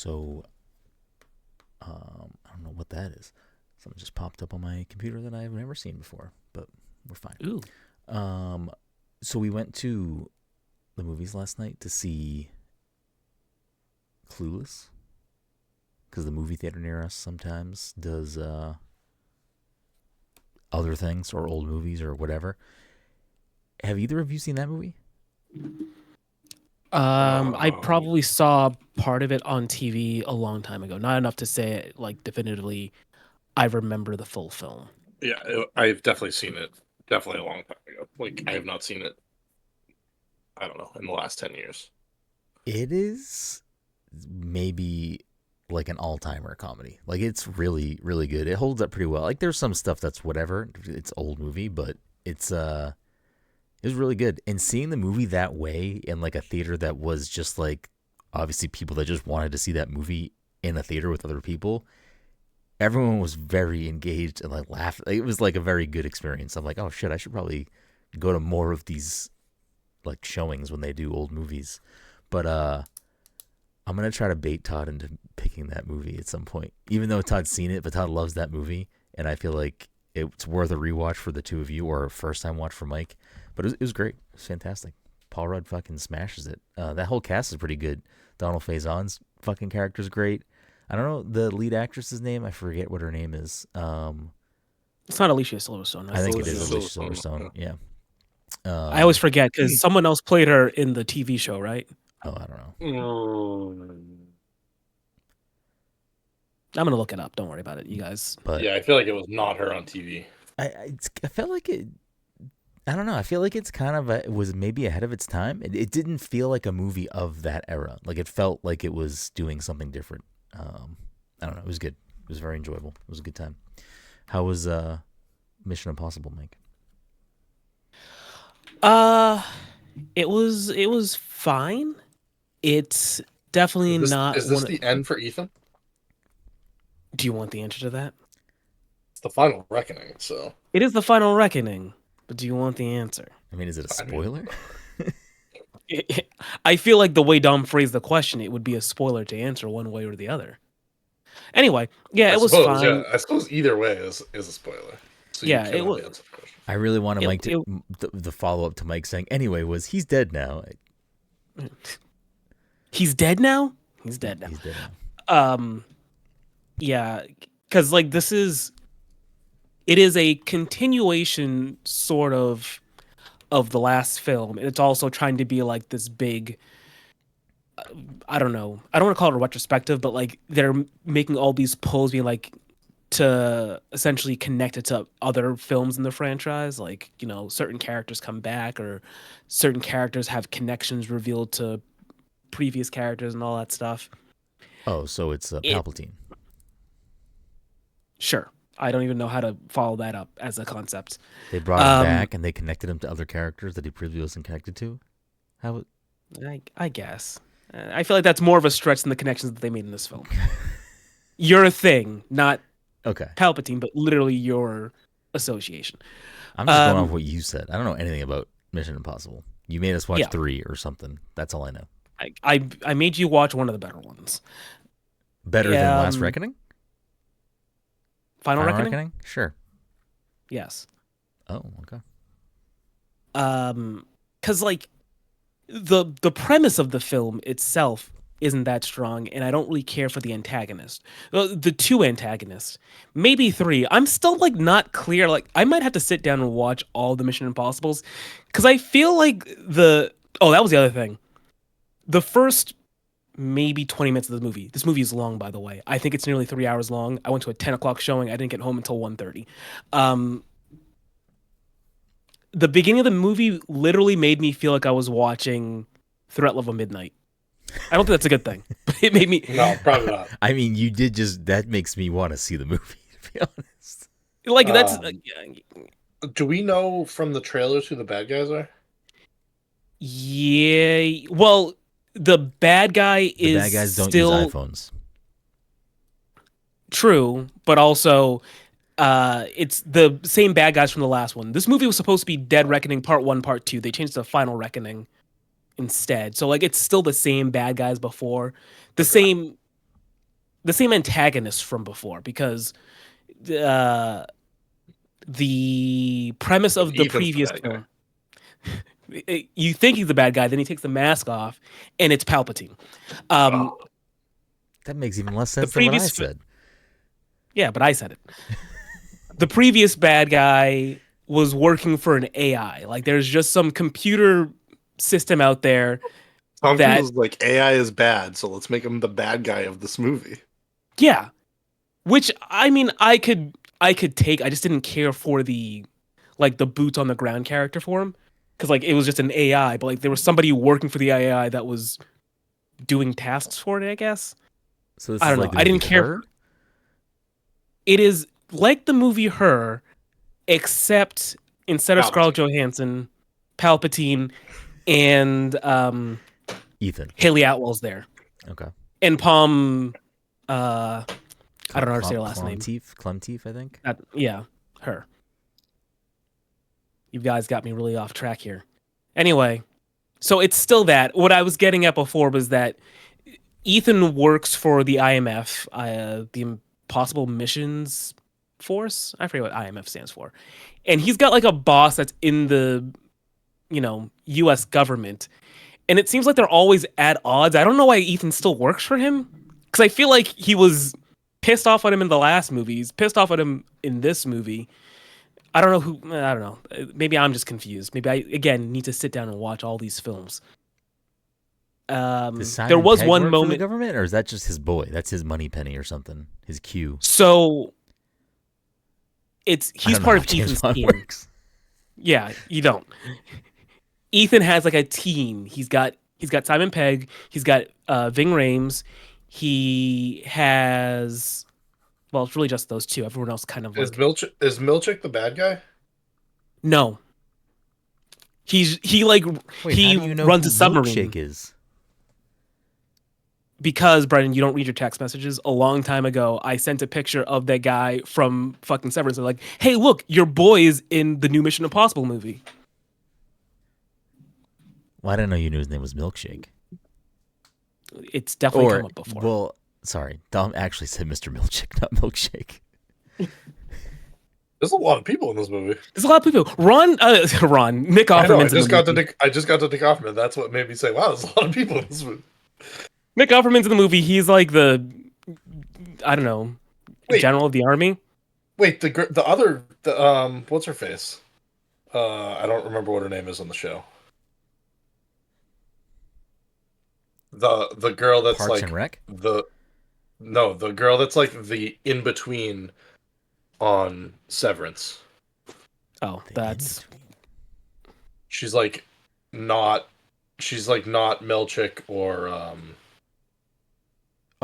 So I don't know what that is. Something just popped up on my computer that I've never seen before, but we're fine. Ooh. Um, so we went to the movies last night to see Clueless because the movie theater near us sometimes does other things or old movies or whatever. Have either of you seen that movie? I probably saw part of it on TV a long time ago. Not enough to say like definitively I remember the full film. Yeah, I've definitely seen it. Definitely a long time ago. Like, I have not seen it, I don't know, in the last 10 years. It is maybe like an all-timer comedy. Like, it's really, really good. It holds up pretty well. Like, there's some stuff that's whatever. It's old movie, but it was really good. And seeing the movie that way in like a theater that was just like obviously people that just wanted to see that movie in a theater with other people, everyone was very engaged and like laughed. It was like a very good experience. I'm like, oh shit, I should probably go to more of these like showings when they do old movies. But I'm gonna try to bait Todd into picking that movie at some point. Even though Todd's seen it, but Todd loves that movie, and I feel like it's worth a rewatch for the two of you or a first time watch for Mike. But it was great. It was fantastic. Paul Rudd fucking smashes it. That whole cast is pretty good. Donald Faison's fucking character's great. I don't know the lead actress's name. I forget what her name is. It's not Alicia Silverstone. I think it Alicia is Alicia Silverstone. Silverstone. Yeah. I always forget because someone else played her in the TV show, right? Oh, I don't know. I'm gonna look it up. Don't worry about it, you guys. But yeah, I feel like it was not her on TV. I felt like it. I don't know. I feel like it's kind of it was maybe ahead of its time. It didn't feel like a movie of that era. Like it felt like it was doing something different. I don't know. It was good. It was very enjoyable. It was a good time. How was Mission Impossible, Mike? It was fine. It's definitely not. Is this the end for Ethan? Do you want the answer to that? It's the final reckoning. So it is the final reckoning. But do you want the answer? I mean, is it a spoiler? I feel like the way Dom phrased the question, it would be a spoiler to answer one way or the other. Anyway, yeah, it was fine. Yeah, I suppose either way is a spoiler. So yeah, it was. I really wanted Mike to the follow up to Mike saying, "Anyway, he's dead now." He's dead now. He's dead now. He's dead now. Yeah, because like it is a continuation sort of the last film. It's also trying to be like this big, I don't know. I don't want to call it a retrospective, but like they're making all these pulls being like to essentially connect it to other films in the franchise. Like, you know, certain characters come back or certain characters have connections revealed to previous characters and all that stuff. Oh, so it's Palpatine. Sure. I don't even know how to follow that up as a concept. They brought him back and they connected him to other characters that he previously wasn't connected to? How? I guess. I feel like that's more of a stretch than the connections that they made in this film. You're a thing, not Palpatine, but literally your association. I'm just going off what you said. I don't know anything about Mission Impossible. You made us watch 3 or something. That's all I know. I made you watch one of the better ones. Better than Last Reckoning? Final Reckoning? Sure. Yes. Oh, okay. Because like the premise of the film itself isn't that strong, and I don't really care for the antagonist. The 2 antagonists, maybe 3. I'm still like not clear. Like I might have to sit down and watch all the Mission Impossibles because I feel like that was the other thing. The first maybe 20 minutes of the movie. This movie is long, by the way. I think it's nearly 3 hours long. I went to a 10 o'clock showing. I didn't get home until 1:30. The beginning of the movie literally made me feel like I was watching Threat Level Midnight. I don't think that's a good thing, but it made me. No, probably not. I mean, you did that makes me want to see the movie, to be honest. Like, that's. Do we know from the trailers who the bad guys are? Yeah. Well, the bad guy is. The bad guys don't still use iPhones. True, but also. It's the same bad guys from the last one. This movie was supposed to be Dead Reckoning Part 1, Part 2. They changed to Final Reckoning instead. So like it's still the same bad guys before. The same antagonist from before, because uh, the premise of the Ethan's the previous bad guy. film, you think he's the bad guy, then he takes the mask off, and it's Palpatine. Oh, That makes even less sense The than what I previous said. Yeah, but I said it. The previous bad guy was working for an AI. Like, there's just some computer system out there Tom that, Cruise is like, AI is bad, so let's make him the bad guy of this movie. yeah. Which, I mean, I could take. I just didn't care for the boots on the ground character for him, because like it was just an AI, but like there was somebody working for the AI that was doing tasks for it, I guess. So this I is don't like know. the I movie didn't care. Her? It is like the movie Her, except instead of Scarlett Palpatine. Johansson, Palpatine and Ethan. Haley Atwell's there. Okay. And Palm, I don't know how to say her last name. Clemteef, I think. Yeah, her. You guys got me really off track here. Anyway, so it's still that. What I was getting at before was that Ethan works for the IMF, the Impossible Missions Force. I forget what IMF stands for. And he's got like a boss that's in the, U.S. government. And it seems like they're always at odds. I don't know why Ethan still works for him. Because I feel like he was pissed off at him in the last movie. He's pissed off at him in this movie. I don't know. Maybe I'm just confused. Maybe I, again, need to sit down and watch all these films. Does Simon There was Pegg one work for the moment. government, or is that just his boy? That's his money penny or something. His Q. So he's part of James Ethan's Bond team. works. Yeah, you don't. Ethan has like a team. He's got Simon Pegg. He's got Ving Rhames. He has, well, it's really just those two. Everyone else kind of like, Is Milchick the bad guy? no. He Wait, how do you know runs who a submarine. Milkshake is? Because, Brendan, you don't read your text messages. A long time ago, I sent a picture of that guy from fucking Severance. They're like, hey, look, your boy is in the new Mission Impossible movie. Well, I didn't know you knew his name was Milkshake. It's definitely come up before. Well, sorry. Dom actually said Mr. Milkshake, not Milkshake. There's a lot of people in this movie. There's a lot of people. Nick Offerman's I just got in the movie. I just got to Nick Offerman. That's what made me say, "Wow, there's a lot of people in this movie." Nick Offerman's in the movie. He's like the, I don't know, general of the army. Wait, what's her face? I don't remember what her name is on the show. The girl that's Parks like and Rec? the girl that's like the in between on Severance. Oh, that's She's like not Milchick or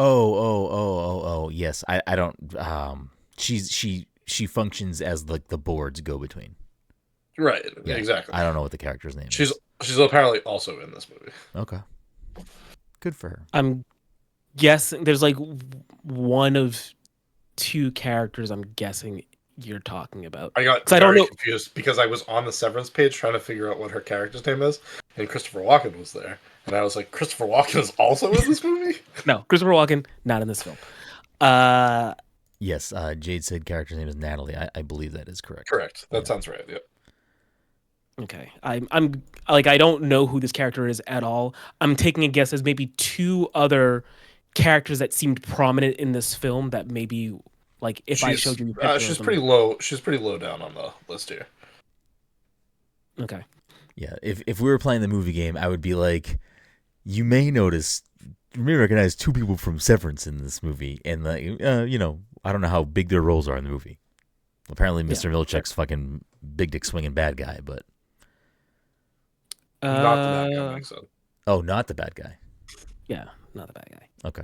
Oh, yes. I don't she functions as like the board's go between. right, Yeah, exactly. I don't know what the character's name is. She's apparently also in this movie. Okay. Good for her. I'm guessing there's like one of two characters I'm guessing you're talking about. I got very confused because I was on the Severance page trying to figure out what her character's name is, and Christopher Walken was there. And I was like, Christopher Walken is also in this movie? No, Christopher Walken, not in this film. Yes, Jade said character's name is Natalie. I believe that is correct. Correct. That sounds right, yeah. Okay. I'm like, I don't know who this character is at all. I'm taking a guess as maybe two other characters that seemed prominent in this film that maybe, like, if I showed you she's pretty low. She's pretty low down on the list here. Okay. Yeah, if we were playing the movie game, I would be like, you may recognize two people from Severance in this movie, and I don't know how big their roles are in the movie. Apparently, Mr. Milchick's fucking big dick swinging bad guy, but not the bad guy, like I said. Oh, not the bad guy. Yeah, not the bad guy. Okay.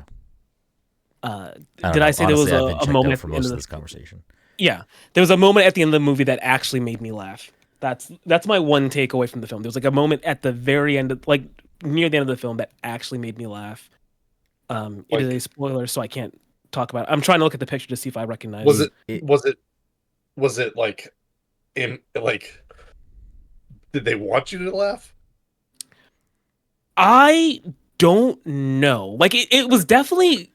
Did I say Honestly, there was a moment for most of this conversation? Yeah, there was a moment at the end of the movie that actually made me laugh. That's my one takeaway from the film. There was like a moment at the very end, like near the end of the film, that actually made me laugh. It is a spoiler, so I can't talk about it. I'm trying to look at the picture to see if I recognize it. Was it like in like? Did they want you to laugh? I don't know. Like it was definitely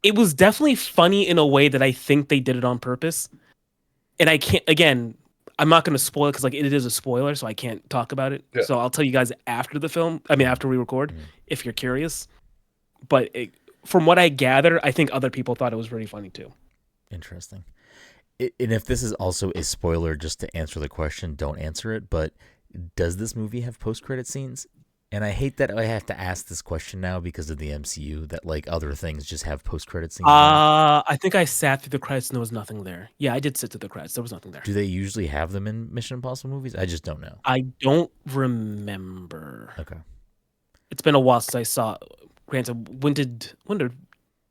it was definitely funny in a way that I think they did it on purpose. And I can't, again, I'm not going to spoil it because like it is a spoiler, so I can't talk about it. Yeah. So I'll tell you guys after the film. I mean, after we record, if you're curious. But from what I gather, I think other people thought it was really funny too. Interesting. And if this is also a spoiler, just to answer the question, don't answer it. But does this movie have post-credit scenes? And I hate that I have to ask this question now because of the MCU, that like other things just have post-credit scenes now. I think I sat through the credits and there was nothing there. Yeah, I did sit through the credits. There was nothing there. Do they usually have them in Mission Impossible movies? I just don't know. I don't remember. Okay. It's been a while since I saw. Granted, when did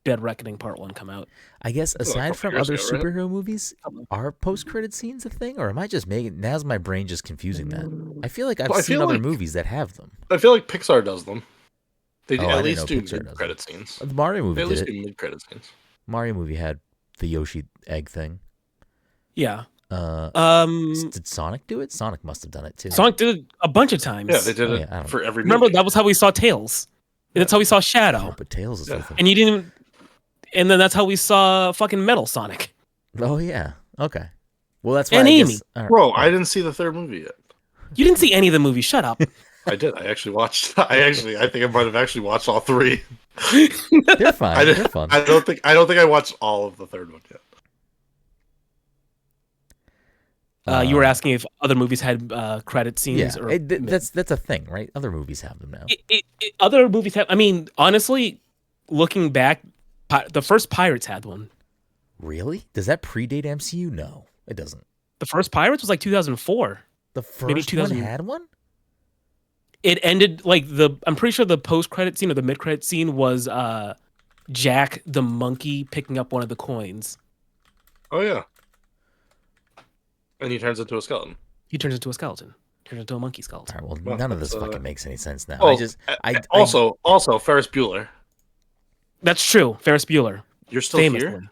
Dead Reckoning Part 1 come out? I guess aside from other superhero movies, are post-credit scenes a thing, or am I just making? Now's my brain just confusing that. I feel like I've seen other movies that have them. I feel like Pixar does them. They at least do Pixar mid-credit scenes. The Mario movie They at least did do mid-credit scenes. Mario movie had the Yoshi egg thing. Yeah. Did Sonic do it? Sonic must have done it too. Sonic did it a bunch of times. Yeah, they did it for every movie. Remember, that was how we saw Tails. And that's how we saw Shadow. Yeah, but Tails is with it. And you didn't. And then that's how we saw fucking Metal Sonic. Oh yeah. Okay. Well, that's why. And I Amy. guess, Bro, I didn't see the third movie yet. You didn't see any of the movies. Shut up. I did. I actually watched. I think I might have actually watched all three. They're fine. They're fun. I don't think I watched all of the third one yet. You were asking if other movies had credit scenes. Yeah, or that's a thing, right? Other movies have them now. Other movies have. I mean, honestly, looking back, the first Pirates had one. Really? Does that predate MCU? No, it doesn't. The first Pirates was like 2004. The first maybe 2000 one had one? It ended like I'm pretty sure the post-credit scene or the mid-credit scene was Jack the monkey picking up one of the coins. Oh yeah. And he turns into a skeleton. He turns into a skeleton. Turns into a monkey skeleton. All right, well, none of this fucking makes any sense now. Well, also Ferris Bueller. That's true. Ferris Bueller. You're still here?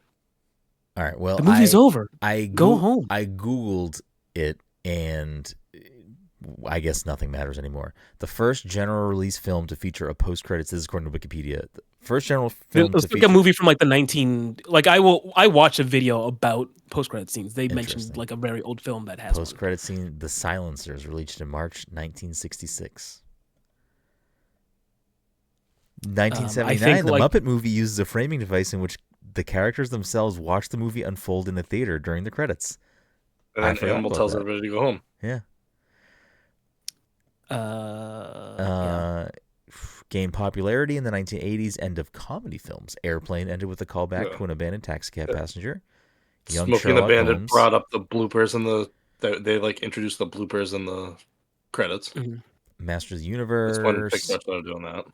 All right, well, the movie's over. Go home. I Googled it, and I guess nothing matters anymore. The first general release film to feature a post-credits, this is according to Wikipedia. The first general film to feature a movie from like the I watched a video about post-credit scenes. They mentioned like a very old film that has post-credit scene. The Silencers, released in March 1966. 1979, the Muppet movie uses a framing device in which the characters themselves watch the movie unfold in the theater during the credits. And then Animal tells everybody to go home. Yeah. Yeah. Gained popularity in the 1980s. End of comedy films. Airplane ended with a callback to an abandoned taxicab passenger. Young Smoking the Bandit brought up the bloopers and they like introduced the bloopers in the credits. Mm-hmm. Masters of the Universe. That's when Pixar started doing that.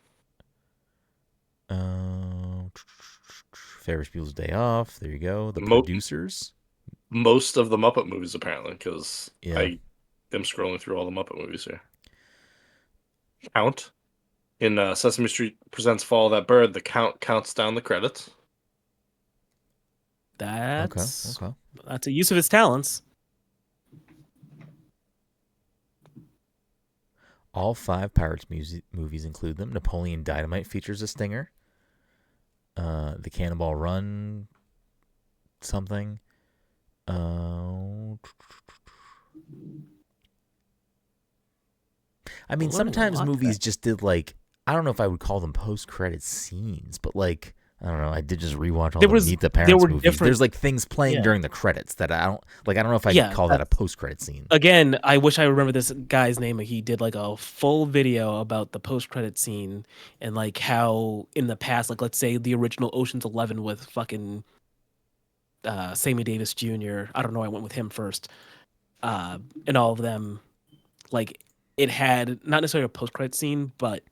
Ferris Bueller's Day Off. There you go. The producers. Most of the Muppet movies, apparently, because I am scrolling through all the Muppet movies here. Count in Sesame Street Presents Fall of That Bird. The Count counts down the credits. That's okay. That's a use of his talents. All 5 Pirates movies include them. Napoleon Dynamite features a stinger. The Cannonball Run something. I mean, sometimes movies just did like, I don't know if I would call them post-credit scenes, but like, I don't know. I did just rewatch all the Meet the Parents movies. There's like things playing during the credits that I don't know if I could call that a post-credit scene. Again, I wish I remember this guy's name. He did like a full video about the post-credit scene and like how in the past, like let's say the original Ocean's 11 with fucking Sammy Davis Jr. I don't know. I went with him first, and all of them, like it had not necessarily a post-credit scene, but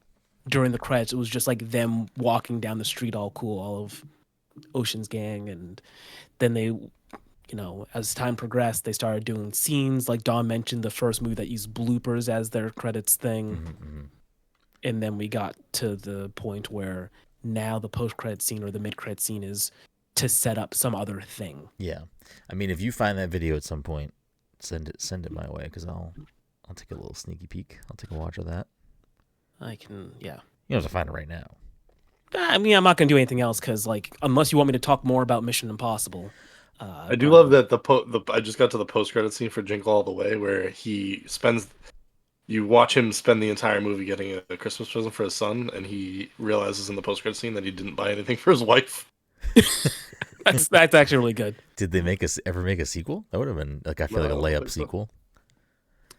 during the credits, it was just like them walking down the street all cool, all of Ocean's gang. And then they, as time progressed, they started doing scenes. Like Don mentioned, the first movie that used bloopers as their credits thing. Mm-hmm. And then we got to the point where now the post-credit scene or the mid-credit scene is to set up some other thing. Yeah. I mean, if you find that video at some point, send it my way, because I'll take a little sneaky peek. I'll take a watch of that. I can, yeah. You don't have to find it right now. I mean, I'm not gonna do anything else because, like, unless you want me to talk more about Mission Impossible. I do love that I just got to the post-credit scene for Jingle All the Way where you watch him spend the entire movie getting a Christmas present for his son, and he realizes in the post-credit scene that he didn't buy anything for his wife. That's actually really good. Did they ever make a sequel? That would have been like, I feel like a layup sequel.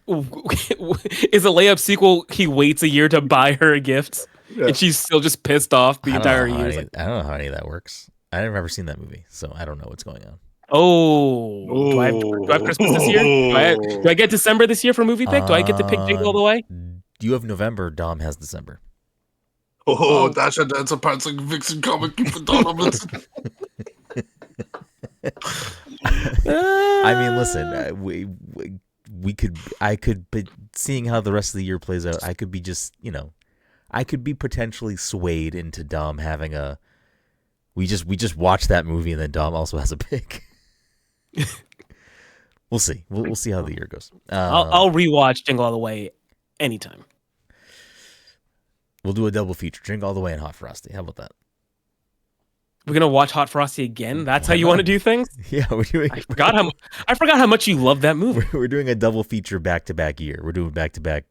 Is a layup sequel? He waits a year to buy her a gift, and she's still just pissed off the entire year. I don't know how any of that works. I've never seen that movie, so I don't know what's going on. Oh, do I have Christmas this year? Do I get December this year for movie pick? Do I get to pick Jingle All the Way? You have November. Dom has December. That's a Parts Like Vixen comic for Donovan. I mean, listen, I could, but seeing how the rest of the year plays out, I could be just, I could be potentially swayed into Dom having we just watched that movie and then Dom also has a pick. We'll see. We'll see how the year goes. I'll rewatch Jingle All the Way anytime. We'll do a double feature: Jingle All the Way and Hot Frosty. How about that? We're gonna watch Hot Frosty again. That's how you want to do things. Yeah, we're doing. I forgot how much you love that movie. We're doing a double feature back-to-back year. We're doing back-to-back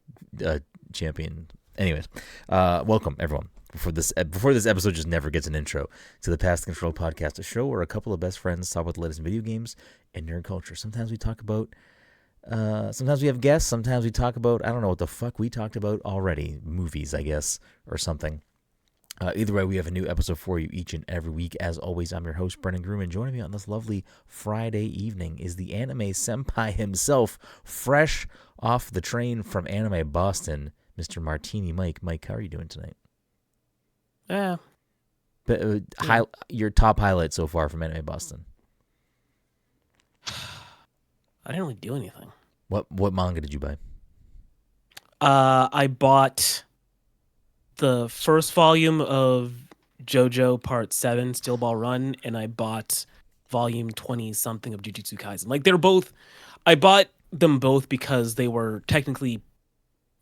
champion. Anyways, welcome everyone. Before this episode just never gets an intro to the Pass the Control podcast, a show where a couple of best friends talk about the latest in video games and nerd culture. Sometimes we talk about, sometimes we have guests. Sometimes we talk about, I don't know what the fuck we talked about already, movies, I guess, or something. Either way, we have a new episode for you each and every week. As always, I'm your host, Brennan Groom, and joining me on this lovely Friday evening is the anime senpai himself, fresh off the train from Anime Boston, Mr. Martini Mike. Mike, how are you doing tonight? Yeah. But your top highlight so far from Anime Boston? I didn't really do anything. What manga did you buy? I bought the first volume of JoJo Part 7, Steel Ball Run, and I bought volume 20-something of Jujutsu Kaisen. Like, I bought them both because they were technically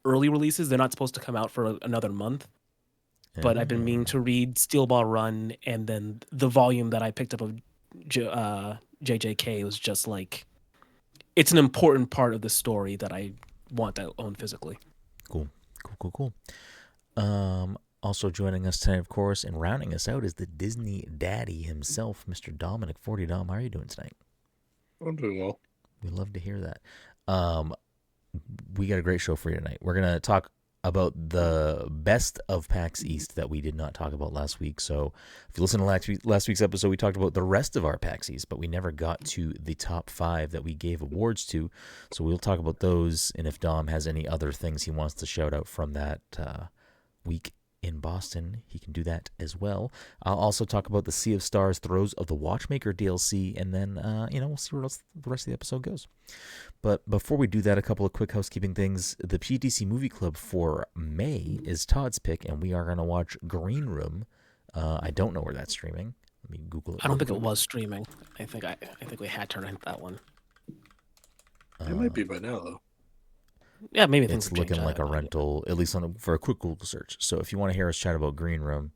early releases. They're not supposed to come out for another month. But I've been meaning to read Steel Ball Run, and then the volume that I picked up of JJK was just like, it's an important part of the story that I want to own physically. Cool. Also joining us tonight, of course, and rounding us out is the Disney daddy himself, Mr. Dominic 40. Dom, how are you doing tonight? I'm doing well. We love to hear that. We got a great show for you tonight. We're going to talk about the best of PAX East that we did not talk about last week. So if you listen to last week's episode, we talked about the rest of our PAX East, but we never got to the top 5 that we gave awards to. So we'll talk about those, and if Dom has any other things he wants to shout out from that week in Boston, he can do that as well. I'll also talk about the Sea of Stars Throes of the Watchmaker DLC, and then we'll see where else the rest of the episode goes. But before we do that, a couple of quick housekeeping things. The PTC Movie Club for May is Todd's pick, and we are going to watch Green Room. I don't know where that's streaming. Let me Google it. I don't think it was streaming. I think we had to rent that one. It might be by now, though. Yeah, maybe it's looking like a rental, at least for a quick Google search. So if you want to hear us chat about Green Room,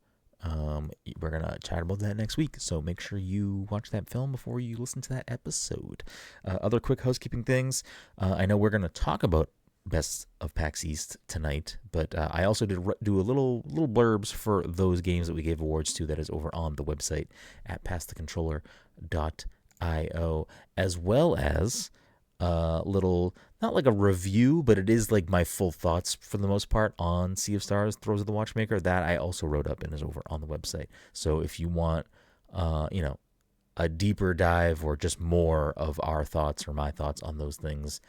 we're going to chat about that next week. So make sure you watch that film before you listen to that episode. Other quick housekeeping things. I know we're going to talk about Best of PAX East tonight, but I also did do a little blurbs for those games that we gave awards to. That is over on the website at passthecontroller.io, as well as little, not like a review, but it is like my full thoughts for the most part on Sea of Stars, Throes of the Watchmaker. That I also wrote up and is over on the website. So if you want, a deeper dive or just more of our thoughts or my thoughts on those things,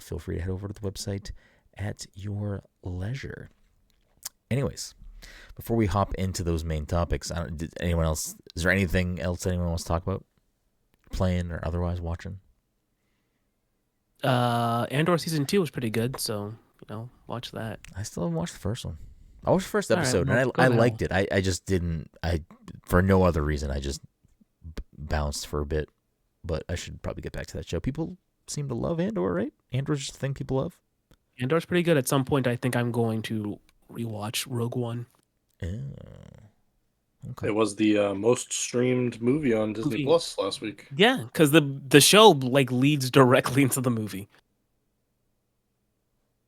feel free to head over to the website at your leisure. Anyways, before we hop into those main topics, is there anything else anyone wants to talk about? Playing or otherwise watching? Andor season 2 was pretty good, so watch that. I still haven't watched the first one. I watched the first episode and I liked it. I just didn't. For no other reason, I just bounced for a bit. But I should probably get back to that show. People seem to love Andor, right? Andor's just a thing people love. Andor's pretty good. At some point, I think I'm going to rewatch Rogue One. Oh. Okay. It was the most streamed movie on Disney Plus last week. Yeah, because the show like leads directly into the movie.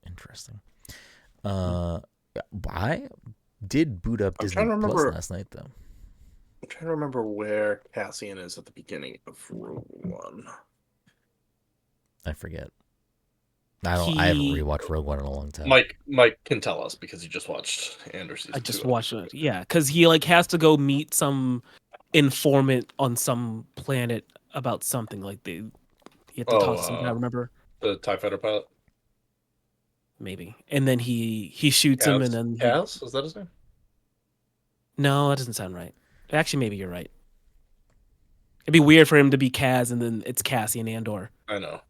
Interesting. I did boot up Disney Plus last night, though. I'm trying to remember where Cassian is at the beginning of Rogue One. I forget. I haven't rewatched Rogue One in a long time. Mike can tell us because he just watched Andor season 2. I just watched it. Yeah, because he like has to go meet some informant on some planet about something. Like he had to talk to some guy. Remember the TIE fighter pilot? Maybe. And then he shoots him, and then Kaz? Is that his name? No, that doesn't sound right. Actually, maybe you're right. It'd be weird for him to be Kaz and then it's Cassian Andor. I know.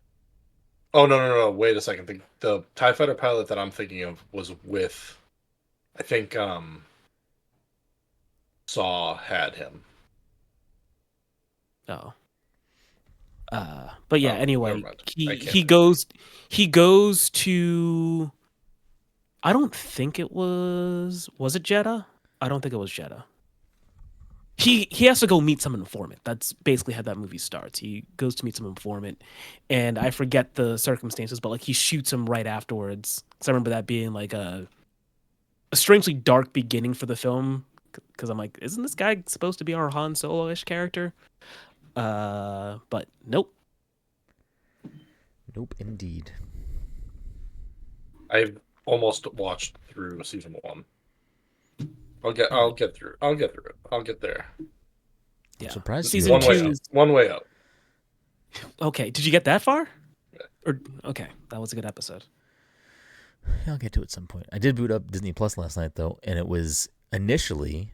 Oh, no. Wait a second. The TIE fighter pilot that I'm thinking of was with, I think, Saw had him. Oh. But yeah, anyway, he goes to, I don't think it was it Jeddah? I don't think it was Jeddah. He has to go meet some informant. That's basically how that movie starts. He goes to meet some informant, and I forget the circumstances, but like he shoots him right afterwards. Because I remember that being like a strangely dark beginning for the film. Because I'm like, isn't this guy supposed to be our Han Solo-ish character? But nope. Nope, indeed. I've almost watched through season 1. I'll get through it. I'll get there. Yeah. I'm surprised. Season 2 one way out. Okay, did you get that far? Yeah. Okay, that was a good episode. I'll get to it at some point. I did boot up Disney Plus last night though, and it was initially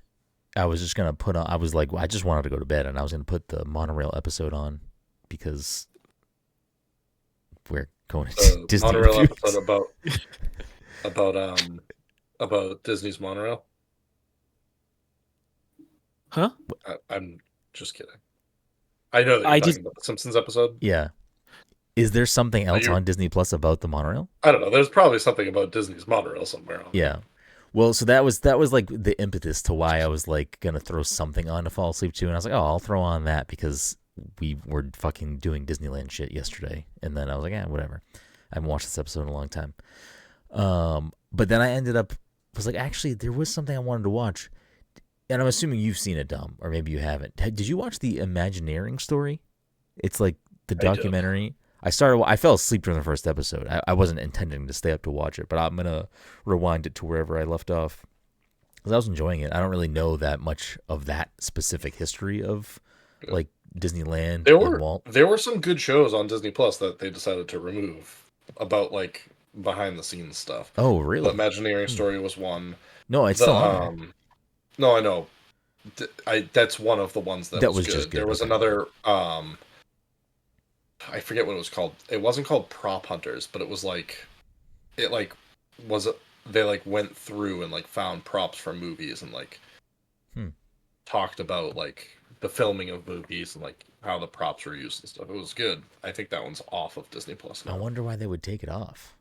I was just gonna put on. I was like, I just wanted to go to bed, and I was gonna put the monorail episode on because we're going to Disney. Monorail episode about Disney's monorail. Huh? I'm just kidding. I know that you're talking about the Simpsons episode. Yeah. Is there something else on Disney Plus about the monorail? I don't know. There's probably something about Disney's monorail somewhere. Yeah. Well, so that was like the impetus to why I was like gonna throw something on to fall asleep to, and I was like, oh, I'll throw on that because we were fucking doing Disneyland shit yesterday, and then I was like, yeah, whatever. I haven't watched this episode in a long time. But then I ended up was like, actually, there was something I wanted to watch. And I'm assuming you've seen it, Dom, or maybe you haven't. Did you watch the Imagineering story? It's like the documentary. I fell asleep during the first episode. I wasn't intending to stay up to watch it, but I'm going to rewind it to wherever I left off. Because I was enjoying it. I don't really know that much of that specific history of like Disneyland and Walt. There were some good shows on Disney Plus that they decided to remove about like behind the scenes stuff. Oh, really? The Imagineering story was one. No, it's still on there. No, I know. That's one of the ones that was good. Just good. There was another. I forget what it was called. It wasn't called Prop Hunters, but it was like, they like went through and like found props from movies and like talked about like the filming of movies and like how the props were used and stuff. It was good. I think that one's off of Disney Plus now. I wonder why they would take it off.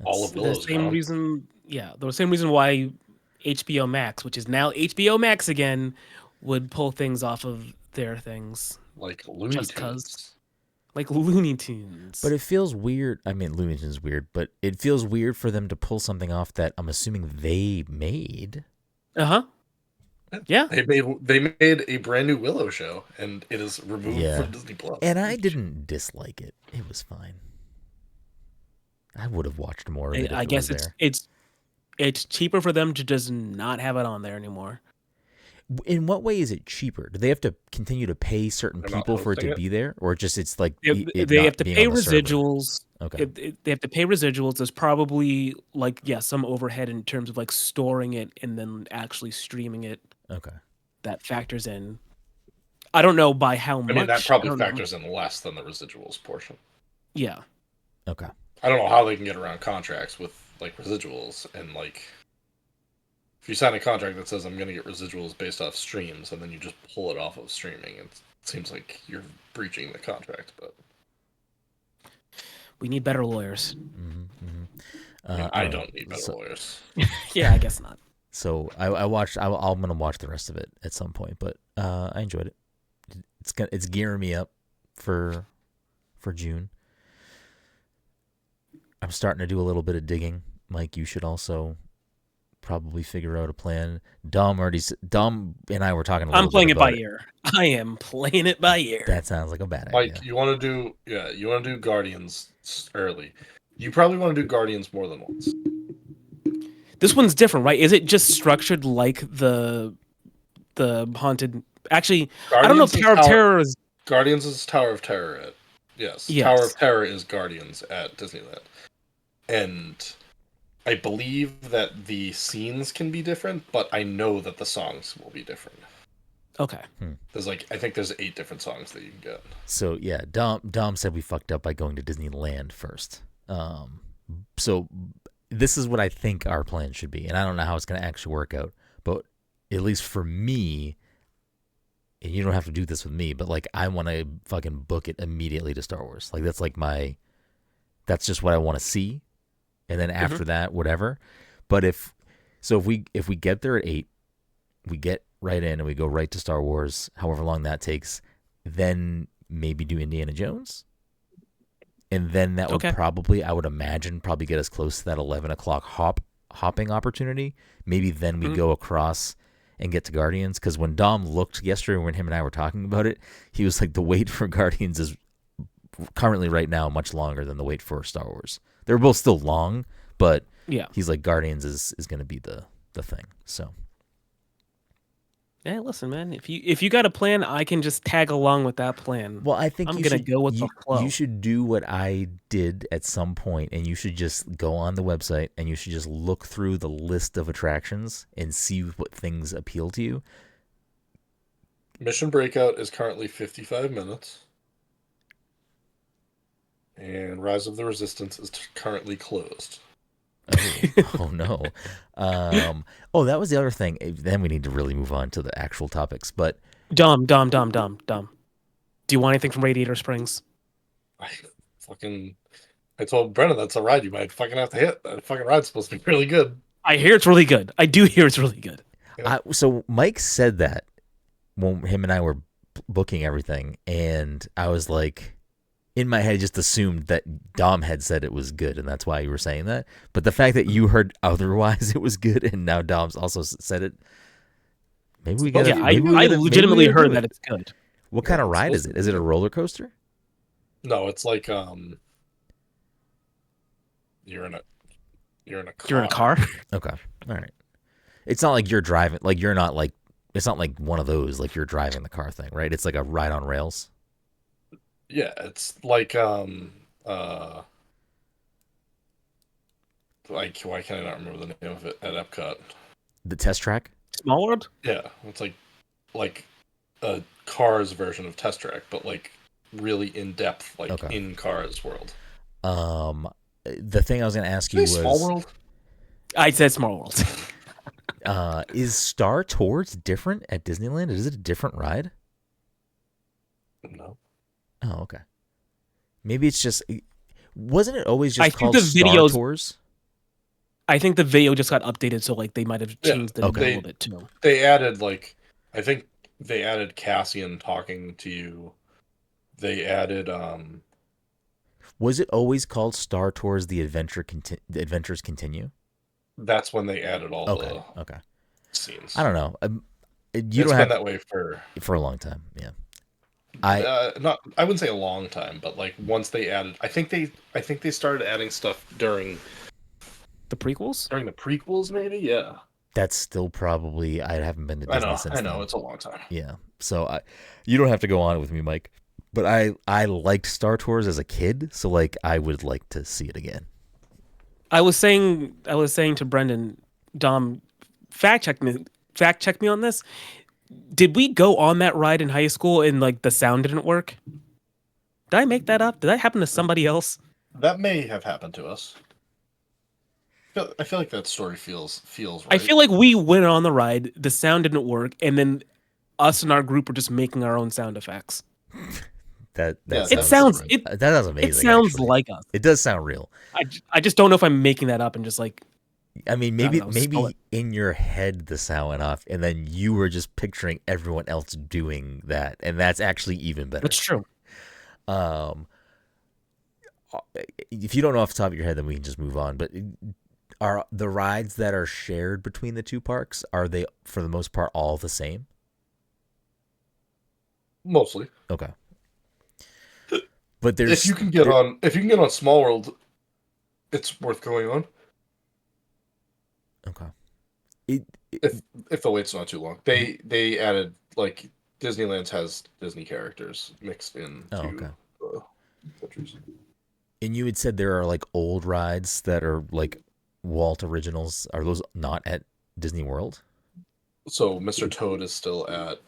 All of those. The same reason. Yeah, the same reason why HBO Max, which is now HBO Max again, would pull things off of their things. Like Looney Tunes. Like Looney Tunes. But it feels weird. I mean, Looney Tunes is weird, but it feels weird for them to pull something off that I'm assuming they made. Uh-huh. Yeah. They made a brand new Willow show, and it is removed from Disney Plus. And I didn't dislike it. It was fine. I would have watched more of it. I guess it's cheaper for them to just not have it on there anymore. In what way is it cheaper? Do they have to continue to pay certain people for it to be there, or just it's like they have to pay residuals? Okay, they have to pay residuals. There's probably like some overhead in terms of like storing it and then actually streaming it. Okay, that factors in. I don't know by how much. I mean, that probably factors in less than the residuals portion. Yeah. Okay. I don't know how they can get around contracts with like residuals and like if you sign a contract that says I'm going to get residuals based off streams and then you just pull it off of streaming, it seems like you're breaching the contract. But we need better lawyers. I don't need better lawyers. Yeah, I guess not. So I watched. I'm gonna watch the rest of it at some point, but I enjoyed it. It's gearing me up for June. I'm starting to do a little bit of digging. Mike, you should also probably figure out a plan. Dom and I were talking a little bit. I'm playing it by about ear. I am playing it by ear. That sounds like a bad Mike, idea. you want to do Guardians early. You probably want to do Guardians more than once. This one's different, right? Is it just structured like the haunted? Actually, I don't know if Tower of Terror is. Guardians is Tower of Terror. Yes. Tower of Terror is Guardians at Disneyland, and I believe that the scenes can be different, but I know that the songs will be different. Okay. There's I think there's 8 different songs that you can get. So yeah, Dom said we fucked up by going to Disneyland first. So this is what I think our plan should be, and I don't know how it's going to actually work out, but at least for me, and you don't have to do this with me, but like I want to fucking book it immediately to Star Wars. Like that's just what I want to see, and then after that, whatever. But if we get there at 8, we get right in and we go right to Star Wars, however long that takes, then maybe do Indiana Jones. And then that would probably, I would imagine, get us close to that 11 o'clock hopping opportunity. Maybe then we go across and get to Guardians. Because when Dom looked yesterday, when him and I were talking about it, he was like, the wait for Guardians is currently right now much longer than the wait for Star Wars. They're both still long, but he's like, Guardians is going to be the thing. So. Yeah, listen, man. If you got a plan, I can just tag along with that plan. Well, I think I'm gonna go with the flow. You should do what I did at some point, and you should just go on the website and you should just look through the list of attractions and see what things appeal to you. Mission Breakout is currently 55 minutes, and Rise of the Resistance is currently closed. Oh no. That was the other thing. Then we need to really move on to the actual topics. But Dom. Do you want anything from Radiator Springs? I told Brennan that's a ride you might fucking have to hit. That fucking ride's supposed to be really good. I hear it's really good. I do hear it's really good. Yeah. So Mike said that when him and I were booking everything, and I was like, in my head, just assumed that Dom had said it was good, and that's why you were saying that. But the fact that you heard otherwise it was good, and now Dom's also said it, maybe we got. Yeah, I legitimately heard that it's good. What kind of ride is it? Is it a roller coaster? No, it's like you're in a car. You're in a car? Okay, all right. It's not like you're driving. Like you're not like. It's not like one of those like you're driving the car thing, right? It's like a ride on rails. Yeah, it's like why can I not remember the name of it at Epcot? The Test Track? Small World? Yeah, it's like a Cars version of Test Track, but like really in depth, in Cars world. The thing I was going to ask you was Small World. I said Small World. Is Star Tours different at Disneyland? Is it a different ride? No. Oh, okay. Maybe it's just. Wasn't it always just called Star Tours? I think the video just got updated, so like they might have changed the name a little bit too. They added I think they added Cassian talking to you. They added Was it always called Star Tours: The Adventures Continue? That's when they added all the scenes. I don't know. It's been that way for a long time. Yeah. I wouldn't say a long time, but like once they added, I think they started adding stuff during the prequels. During the prequels, maybe, yeah. That's still probably. I haven't been to Disney since. I know, it's a long time. Yeah, so you don't have to go on with me, Mike. But I liked Star Tours as a kid, so like I would like to see it again. I was saying to Brendan, Dom, fact check me on this. Did we go on that ride in high school and like the sound didn't work? Did I make that up? Did that happen to somebody else? That may have happened to us. I feel like that story feels right. I feel like we went on the ride, the sound didn't work, and then us and our group were just making our own sound effects. That sounds amazing. It sounds actually. like us. It does sound real. I just don't know if I'm making that up and just like I mean, I don't know, maybe in your head the sound went off, and then you were just picturing everyone else doing that, and that's actually even better. That's true. If you don't know off the top of your head, then we can just move on. But are the rides that are shared between the two parks, are they for the most part all the same? Mostly. Okay. But there's if you can get on Small World, it's worth going on. Okay. If the wait's not too long, they added like Disneyland has Disney characters mixed in okay. countries. And you had said there are like old rides that are like Walt originals. Are those not at Disney World? So Mr. Toad is still at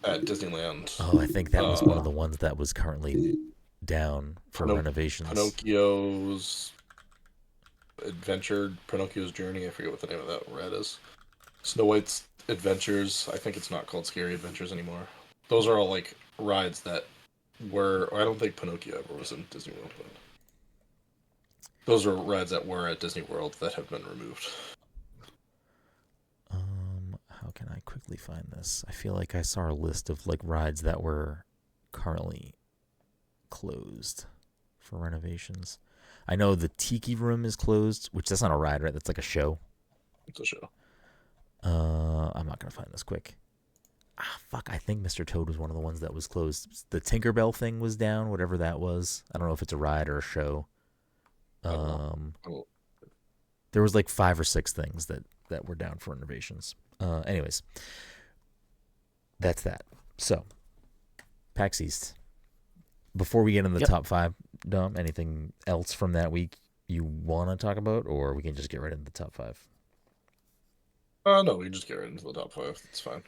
Disneyland. Oh, I think that was one of the ones that was currently down for renovations. Pinocchio's Journey. I forget what the name of that ride is. Snow White's Adventures. I think it's not called Scary Adventures anymore. Those are all like rides that were. I don't think Pinocchio ever was in Disney World, but those are rides that were at Disney World that have been removed. How can I quickly find this? I feel like I saw a list of like rides that were currently closed for renovations. I know the Tiki Room is closed, which that's not a ride, right? That's like a show. It's a show. I'm not gonna find this quick. Fuck, I think Mr. Toad was one of the ones that was closed. The Tinkerbell thing was down, whatever that was. I don't know if it's a ride or a show. There was like 5 or 6 things that were down for renovations. Anyways, that's that. So, PAX East. Before we get into the top 5, Dom, anything else from that week you want to talk about, or we can just get right into the top 5? No, we can just get right into the top 5. It's fine.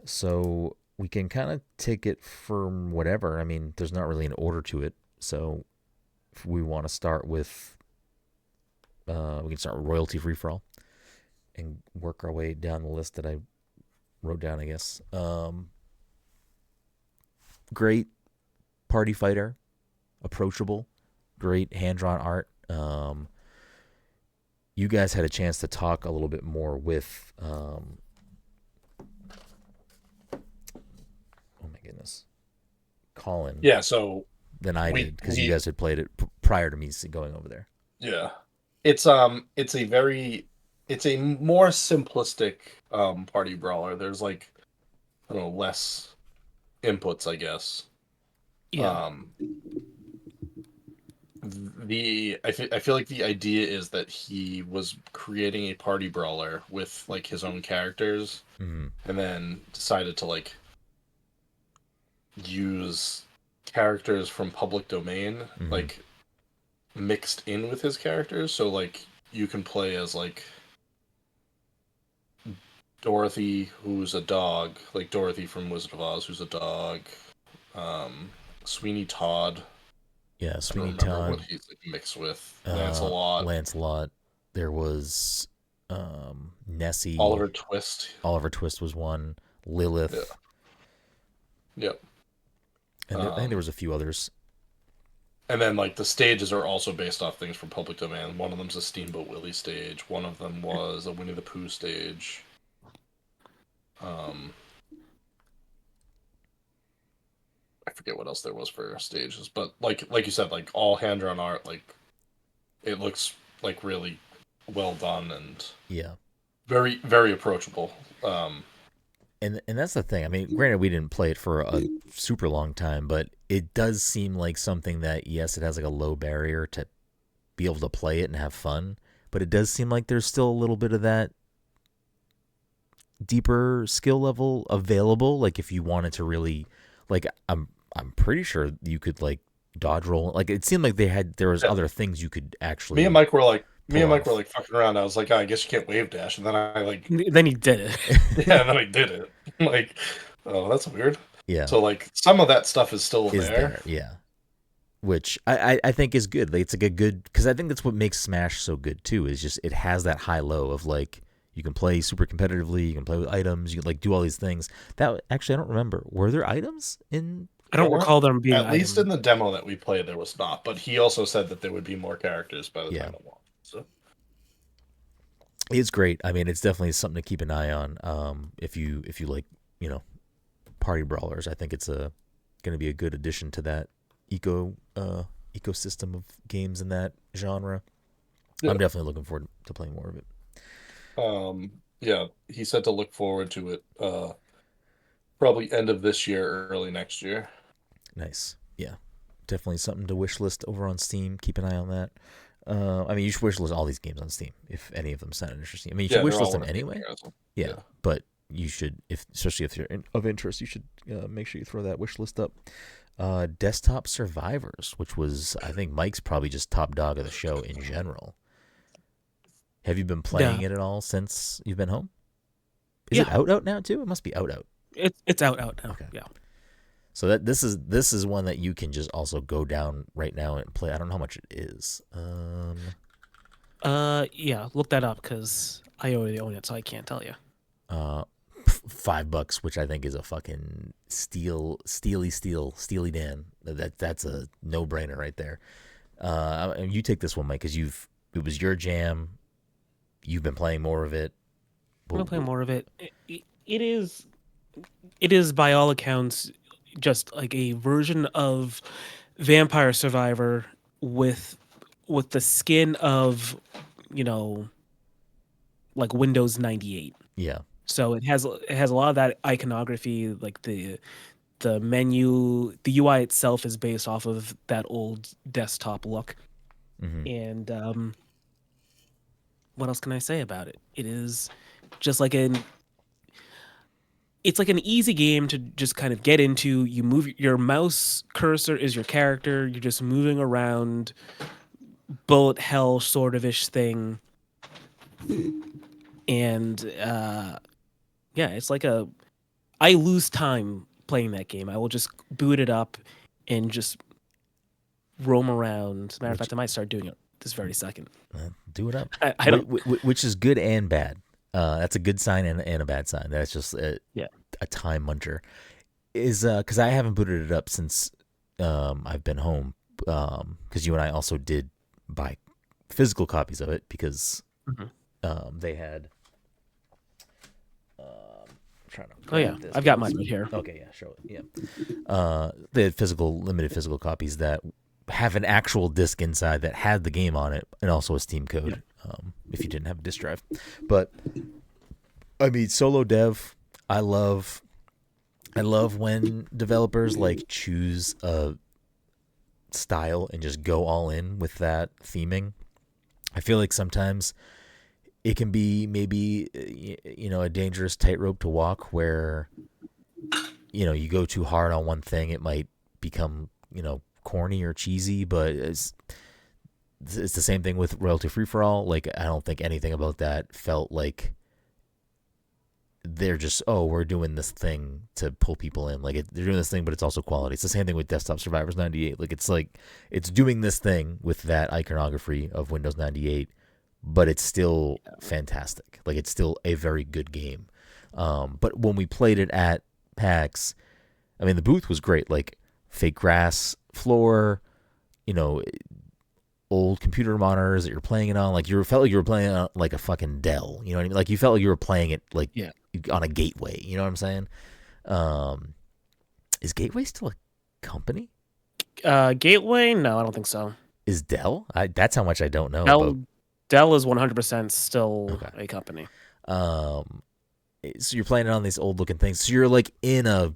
So we can kind of take it from whatever. I mean, there's not really an order to it. So if we want to start with, we can start with royalty free for all and work our way down the list that I wrote down, I guess. Great party fighter, approachable, great hand-drawn art. You guys had a chance to talk a little bit more with, oh my goodness, Colin. Yeah, so than I did, because you guys had played it prior to me going over there. Yeah, it's a more simplistic party brawler. There's like, I don't know, less inputs, I guess. Yeah. I feel like the idea is that he was creating a party brawler with like his own characters, and then decided to like use characters from public domain, like mixed in with his characters. So like you can play as like Dorothy, who's a dog, like Dorothy from Wizard of Oz, who's a dog. Sweeney Todd. Yeah, Sweeney Todd. What he's like mixed with Lancelot. There was Nessie. Oliver Twist. Oliver Twist was one. Lilith. Yeah. Yep. And I think there was a few others. And then like the stages are also based off things from public domain. One of them's a Steamboat Willie stage. One of them was a Winnie the Pooh stage. I forget what else there was for stages, but like you said, like all hand-drawn art, like it looks like really well done and very, very approachable. And that's the thing. I mean, granted, we didn't play it for a super long time, but it does seem like something that, yes, it has like a low barrier to be able to play it and have fun, but it does seem like there's still a little bit of that deeper skill level available. Like if you wanted to really, like, I'm pretty sure you could like dodge roll. Like it seemed like there was other things you could actually. Me and Mike were like fucking around. I was like, I guess you can't wave dash, and then he did it. Yeah, and then he did it. Like, oh, that's weird. Yeah. So like some of that stuff is still there. Yeah. Which I think is good. Like, it's like a good, because I think that's what makes Smash so good too. Is just it has that high low of like you can play super competitively, you can play with items, you can like do all these things. That actually I don't remember. Were there items in I don't recall them being at least items. in the demo that we played, there was not. But he also said that there would be more characters by the time it launched. So it's great. I mean, it's definitely something to keep an eye on. If you like, party brawlers, I think it's going to be a good addition to that ecosystem of games in that genre. Yeah. I'm definitely looking forward to playing more of it. Yeah, he said to look forward to it. Probably end of this year or early next year. Nice. Yeah, definitely something to wish list over on Steam. Keep an eye on that. I mean, you should wish list all these games on Steam if any of them sound interesting. I mean, you should wish list them anyway. Yeah, but you should, especially if you're of interest, you should make sure you throw that wish list up. Desktop Survivors, which was, I think, Mike's probably just top dog of the show in general. Have you been playing it at all since you've been home? Is it out now too? It must be out. It's out now. Okay. Yeah. So this is one that you can just also go down right now and play. I don't know how much it is. Yeah, look that up because I already own it, so I can't tell you. $5, which I think is a fucking steely Dan. That's a no brainer right there. You take this one, Mike, because it was your jam. You've been playing more of it. I'm playing more of it. It is by all accounts just like a version of Vampire Survivor with the skin of, like Windows 98. Yeah. So it has a lot of that iconography, like the menu, the UI itself is based off of that old desktop look. Mm-hmm. And what else can I say about it? It is just like it's like an easy game to just kind of get into. You move your mouse cursor is your character. You're just moving around, bullet hell sort of ish thing. And yeah, it's like I lose time playing that game. I will just boot it up and just roam around. Matter of fact, I might start doing it this very second. Do it up. I don't. Which is good and bad. That's a good sign and a bad sign. That's just a time muncher. Is because I haven't booted it up since I've been home. Because you and I also did buy physical copies of it because they had. I've got mine right here. Okay, yeah, show it. Yeah, they had limited physical copies that have an actual disc inside that had the game on it and also a Steam code. If you didn't have a disk drive, but I mean, solo dev. I love when developers like choose a style and just go all in with that theming. I feel like sometimes it can be maybe a dangerous tightrope to walk where you go too hard on one thing, it might become corny or cheesy. But it's the same thing with royalty free for all. Like, I don't think anything about that felt like they're just we're doing this thing to pull people in. Like, they're doing this thing, but it's also quality. It's the same thing with Desktop Survivors 98. Like it's doing this thing with that iconography of Windows 98. But it's still fantastic. Like, it's still a very good game. But when we played it at PAX, I mean, the booth was great. Like, fake grass floor, old computer monitors that you're playing it on. Like, you felt like you were playing it on like a fucking Dell. You know what I mean? Like, you felt like you were playing it like on a Gateway. You know what I'm saying? Is Gateway still a company? Gateway? No, I don't think so. Is Dell? That's how much I don't know. Dell is 100% still a company. So you're playing it on these old looking things. So you're like in a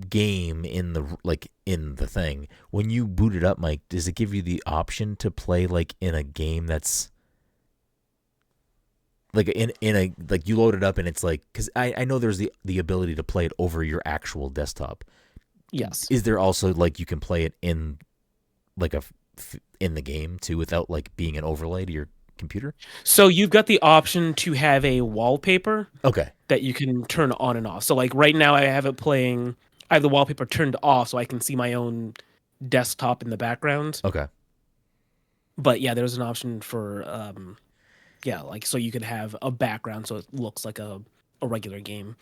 game in the thing. When you boot it up, Mike, does it give you the option to play like in a game that's like in a like you load it up and it's like, because I know there's the ability to play it over your actual desktop. Yes. Is there also like you can play it in like in the game too without like being an overlay to your computer? So you've got the option to have a wallpaper that you can turn on and off. So like right now I have the wallpaper turned off so I can see my own desktop in the background. Okay. But yeah, there's an option for like so you could have a background so it looks like a regular game.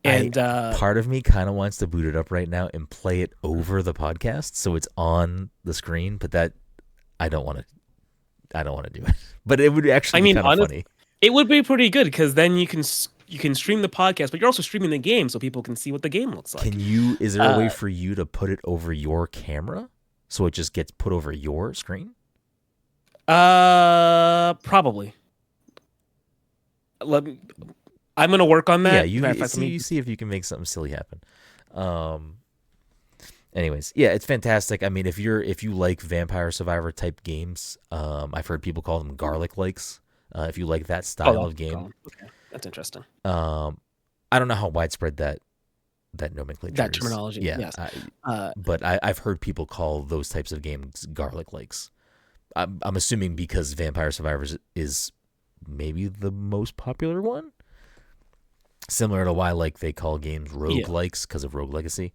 And part of me kind of wants to boot it up right now and play it over the podcast so it's on the screen, but that I don't want to do it. But it would actually be kind of funny. It would be pretty good because then you can stream the podcast, but you're also streaming the game so people can see what the game looks like. Is there a way for you to put it over your camera so it just gets put over your screen? Probably. I'm gonna work on that. Yeah, you see if you can make something silly happen. Anyways, yeah, it's fantastic. I mean, if you like Vampire Survivor type games, I've heard people call them garlic likes. If you like that style of game, okay. That's interesting. I don't know how widespread that nomenclature, that terminology. Yeah, yes. But I've heard people call those types of games garlic likes. I'm assuming because Vampire Survivors is maybe the most popular one. Similar to why they call games roguelikes because of Rogue Legacy.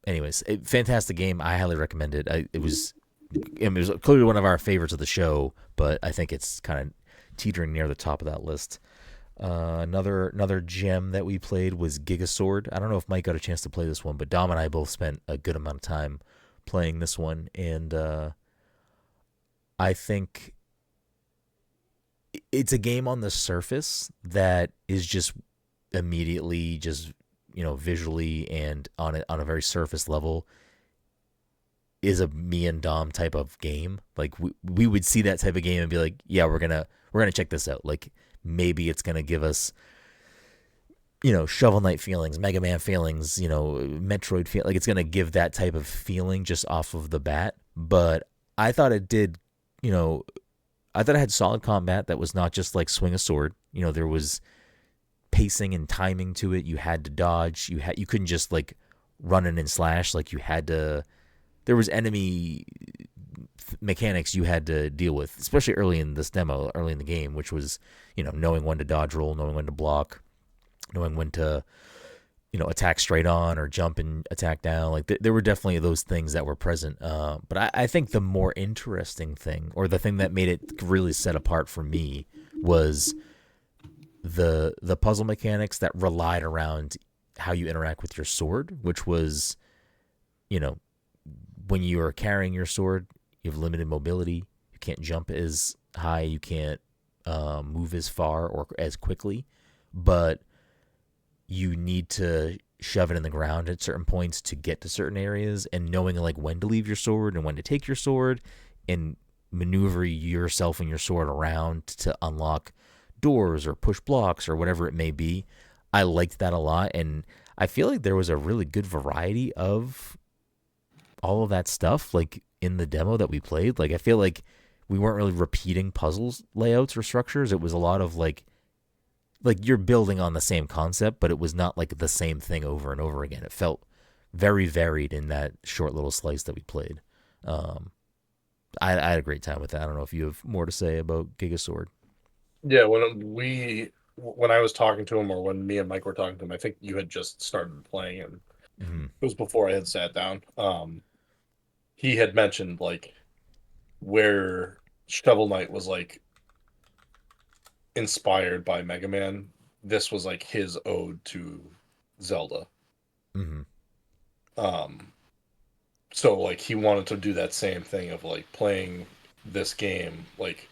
Anyways, fantastic game. I highly recommend it. It was clearly one of our favorites of the show, but I think it's kind of teetering near the top of that list. Another gem that we played was Gigasword. I don't know if Mike got a chance to play this one, but Dom and I both spent a good amount of time playing this one, and I think it's a game on the surface that is just immediately just visually and on a very surface level is a me and Dom type of game. Like we would see that type of game and be like, yeah, we're gonna check this out. Like maybe it's gonna give us Shovel Knight feelings, Mega Man feelings, Metroid feel. Like it's gonna give that type of feeling just off of the bat. But I thought it did. I thought it had solid combat that was not just like swing a sword. There was pacing and timing to it. You had to dodge. You couldn't just like run in and slash. Like you had to. There was enemy mechanics you had to deal with, especially early in this demo, early in the game, which was knowing when to dodge roll, knowing when to block, knowing when to attack straight on or jump and attack down. Like there were definitely those things that were present. But I think the more interesting thing, or the thing that made it really set apart for me, was the puzzle mechanics that relied around how you interact with your sword, which was, when you are carrying your sword, you have limited mobility. You can't jump as high. You can't move as far or as quickly, but you need to shove it in the ground at certain points to get to certain areas, and knowing like when to leave your sword and when to take your sword and maneuver yourself and your sword around to unlock doors or push blocks or whatever it may be. I liked that a lot, and I feel like there was a really good variety of all of that stuff like in the demo that we played. Like I feel like we weren't really repeating puzzles layouts or structures. It was a lot of like you're building on the same concept, but it was not like the same thing over and over again. It felt very varied in that short little slice that we played. I had a great time with that. I don't know if you have more to say about Gigasword. Yeah, when I was talking to him, or when me and Mike were talking to him, I think you had just started playing it. Mm-hmm. It was before I had sat down. He had mentioned like where Shovel Knight was like inspired by Mega Man. This was like his ode to Zelda. Mm-hmm. So like he wanted to do that same thing of like playing this game, like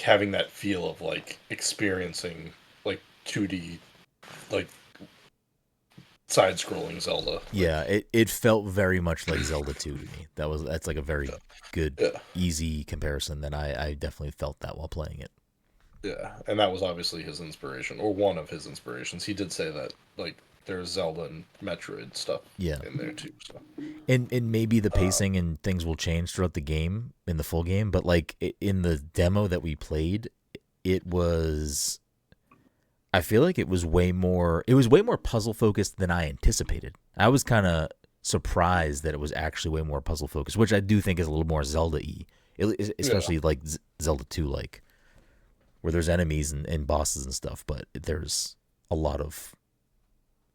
having that feel of like experiencing like 2D, like side-scrolling Zelda. Like, yeah, it felt very much like Zelda 2 to me. That's like a very good, easy comparison that I definitely felt that while playing it. Yeah, and that was obviously his inspiration, or one of his inspirations. He did say that like there's Zelda and Metroid stuff in there too. So. And maybe the pacing and things will change throughout the game, in the full game, but like in the demo that we played, I feel like it was way more puzzle focused than I anticipated. I was kind of surprised that it was actually way more puzzle focused, which I do think is a little more Zelda-y, especially like Zelda 2, like where there's enemies and bosses and stuff, but there's a lot of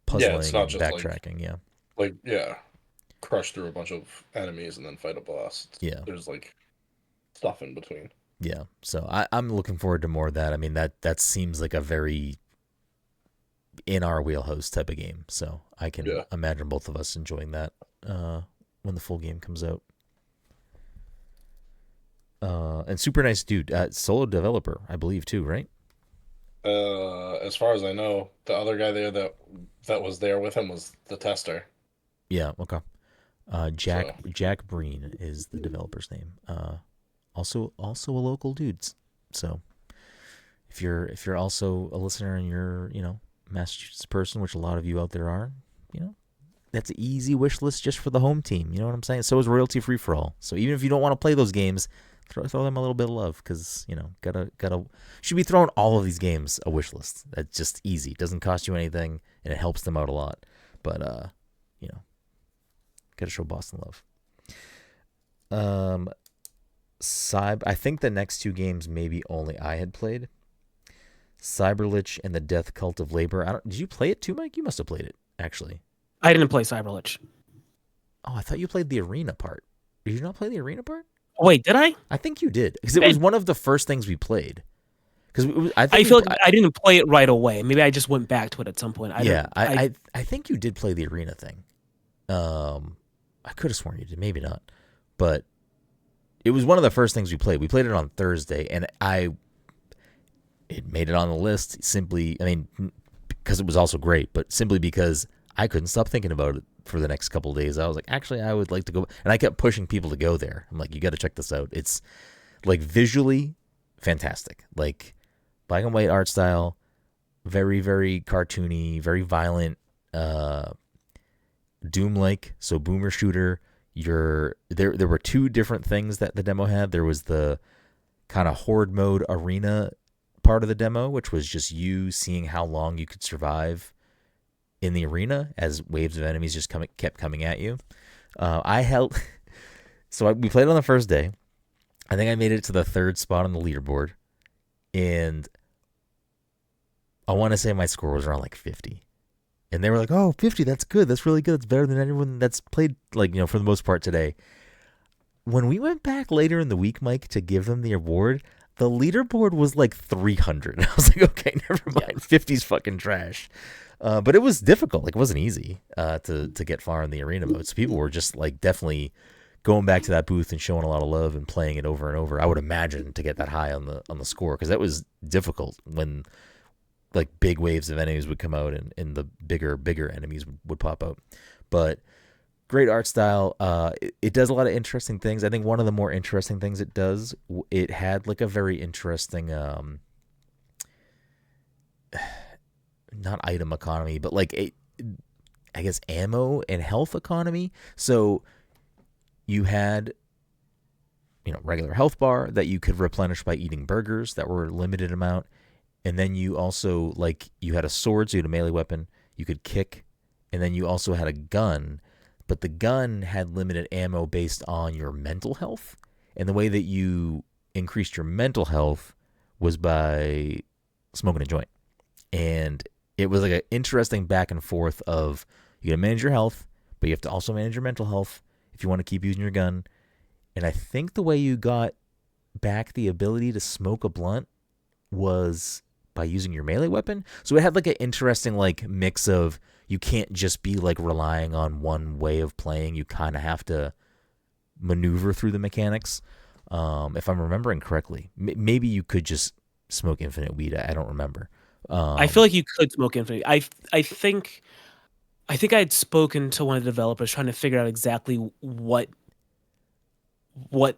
puzzling it's not and just backtracking. Crush through a bunch of enemies and then fight a boss. There's like stuff in between. Yeah, so I'm looking forward to more of that. I mean, that seems like a very in our wheelhouse type of game. So I can imagine both of us enjoying that when the full game comes out. And super nice dude, solo developer, I believe too, right? As far as I know, the other guy there that was there with him was the tester. Yeah. Okay. Jack Breen is the developer's name. Also a local dude. So if you're also a listener and you're Massachusetts person, which a lot of you out there are, that's an easy wish list just for the home team. You know what I'm saying? So is royalty free for all. So even if you don't want to play those games, throw them a little bit of love because gotta should be throwing all of these games a wish list. That's just easy. It doesn't cost you anything and it helps them out a lot. But gotta show Boston love. I think the next two games maybe only I had played. Cyberlich and the Death Cult of Labor. Did you play it too, Mike? You must have played it, actually. I didn't play Cyberlich. Oh, I thought you played the arena part. Did you not play the arena part? Wait, did I? I think you did because it was one of the first things we played. Because I feel like I didn't play it right away. Maybe I just went back to it at some point. I think you did play the arena thing. I could have sworn you did, maybe not, but it was one of the first things we played. We played it on Thursday, and it made it on the list simply. I mean, because it was also great, but simply because I couldn't stop thinking about it for the next couple of days. I was like, actually, I would like to go. And I kept pushing people to go there. I'm like, you got to check this out. It's like visually fantastic. Like black and white art style, very, very cartoony, very violent, Doom-like. So boomer shooter. There were two different things that the demo had. There was the kind of horde mode arena part of the demo, which was just you seeing how long you could survive in the arena as waves of enemies just kept coming at you. We played on the first day. I think I made it to the third spot on the leaderboard, and I want to say my score was around like 50. And they were like, "Oh, 50, that's good. That's really good. That's better than anyone that's played, for the most part today." When we went back later in the week, Mike, to give them the award, the leaderboard was like 300. I was like, okay, never mind. 50's fucking trash. But it was difficult. Like, it wasn't easy to get far in the arena mode. So people were just like definitely going back to that booth and showing a lot of love and playing it over and over. I would imagine to get that high on the score, because that was difficult when like big waves of enemies would come out and the bigger enemies would pop out. But great art style. It does a lot of interesting things. I think one of the more interesting things it does, it had like a very interesting, not item economy, but like I guess ammo and health economy. So you had, regular health bar that you could replenish by eating burgers that were a limited amount. And then you also, you had a sword, so you had a melee weapon. You could kick. And then you also had a gun. But the gun had limited ammo based on your mental health. And the way that you increased your mental health was by smoking a joint. And it was like an interesting back and forth of, you got to manage your health, but you have to also manage your mental health if you want to keep using your gun. And I think the way you got back the ability to smoke a blunt was by using your melee weapon. So it had like an interesting mix of, you can't just be relying on one way of playing. You kind of have to maneuver through the mechanics. If I'm remembering correctly, maybe you could just smoke infinite weed. I don't remember. I feel like you could smoke infinite. I think I had spoken to one of the developers trying to figure out exactly what I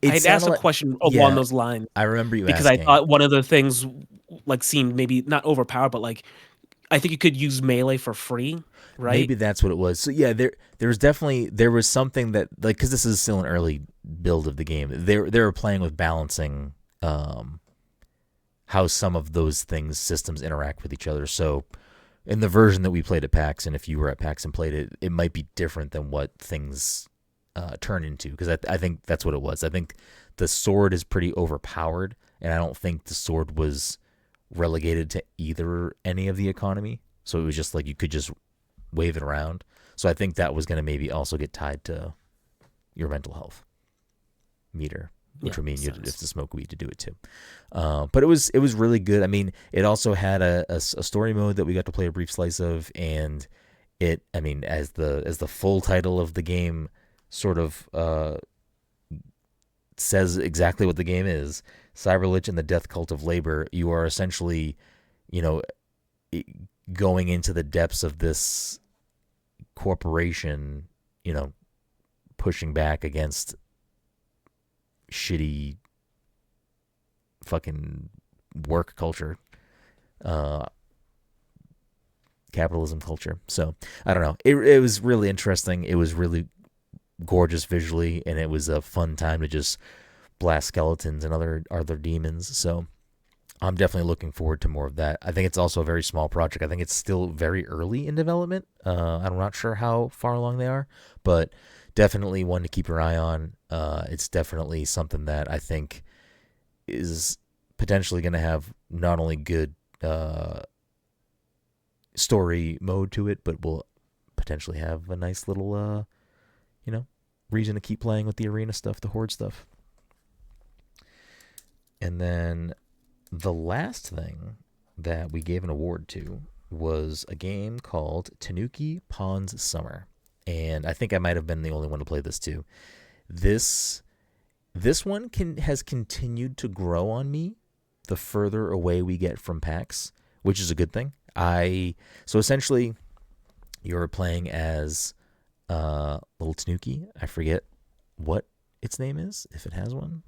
had asked a question along those lines. I remember you because asking. I thought one of the things seemed maybe not overpowered, but I think you could use melee for free, right? Maybe that's what it was. So yeah, there was something that because this is still an early build of the game. They were playing with balancing how some of those systems interact with each other. So in the version that we played at PAX, and if you were at PAX and played it, it might be different than what things turn into, because I think that's what it was. I think the sword is pretty overpowered, and I don't think the sword was relegated to any of the economy. So it was just you could just wave it around. So I think that was going to maybe also get tied to your mental health meter. which Yeah, would mean makes you'd have sense. to smoke weed to do it too. But it was really good. I mean, it also had a story mode that we got to play a brief slice of, and I mean, as the full title of the game sort of says exactly what the game is, Cyberlich and the Death Cult of Labor. You are essentially, you know, going into the depths of this corporation, you know, pushing back against shitty fucking work culture, uh, capitalism culture. So I don't know. It was really interesting. It was really gorgeous visually, and it was a fun time to just blast skeletons and other demons. So I'm definitely looking forward to more of that. I think it's also a very small project. I think it's still very early in development. I'm not sure how far along they are, but definitely one to keep your eye on. It's definitely something that I think is potentially going to have not only good story mode to it, but will potentially have a nice little, you know, reason to keep playing with the arena stuff, the horde stuff. And then the last thing that we gave an award to was a game called Tanuki Pond's Summer. And I think I might have been the only one to play this too. This this one has continued to grow on me the further away we get from PAX, which is a good thing. I so essentially you're playing as little Tanuki. I forget what its name is, if it has one.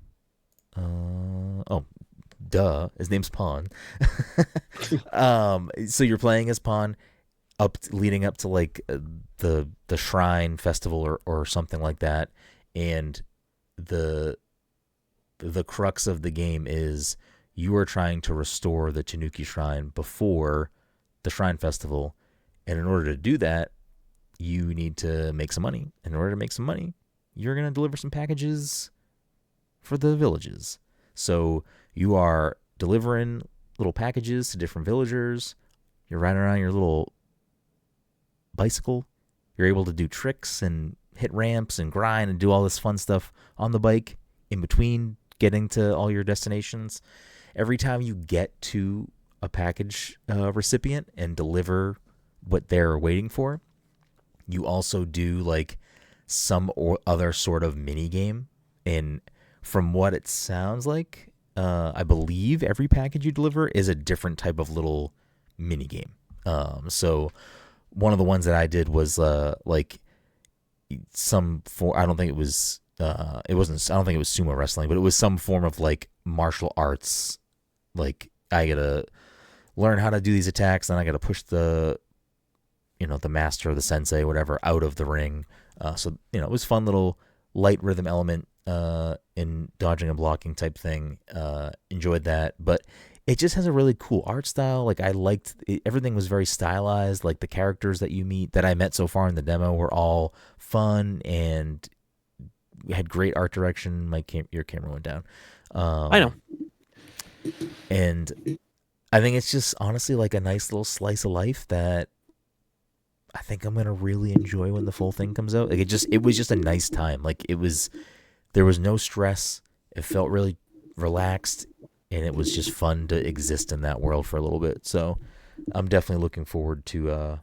Oh, duh, his name's Pawn. So you're playing as Pawn, leading up to like the shrine festival or something like that, and the the crux of the game is you are trying to restore the Tanuki shrine before the shrine festival, and in order to do that, you need to make some money. In order to make some money, you're gonna deliver some packages for the villages. So you are delivering little packages to different villagers. You're riding around your little bicycle. You're able to do tricks and hit ramps and grind and do all this fun stuff on the bike in between getting to all your destinations. Every time you get to a package recipient and deliver what they're waiting for, you also do like some or other sort of mini game. And from what it sounds like, I believe every package you deliver is a different type of little mini game. So one of the ones that I did was like some for I don't think it was it wasn't I don't think it was sumo wrestling, but it was some form of like martial arts. Like I gotta learn how to do these attacks, and I gotta push the master or the sensei whatever out of the ring. So it was fun little light rhythm element in dodging and blocking type thing. Enjoyed that, but it just has a really cool art style. Like I liked it, everything was very stylized. Like the characters that I met so far in the demo were all fun and had great art direction. Your camera went down. I know. And I think it's just honestly like a nice little slice of life that I think I'm gonna really enjoy when the full thing comes out. Like it was just a nice time. Like there was no stress. It felt really relaxed, and it was just fun to exist in that world for a little bit. So I'm definitely looking forward to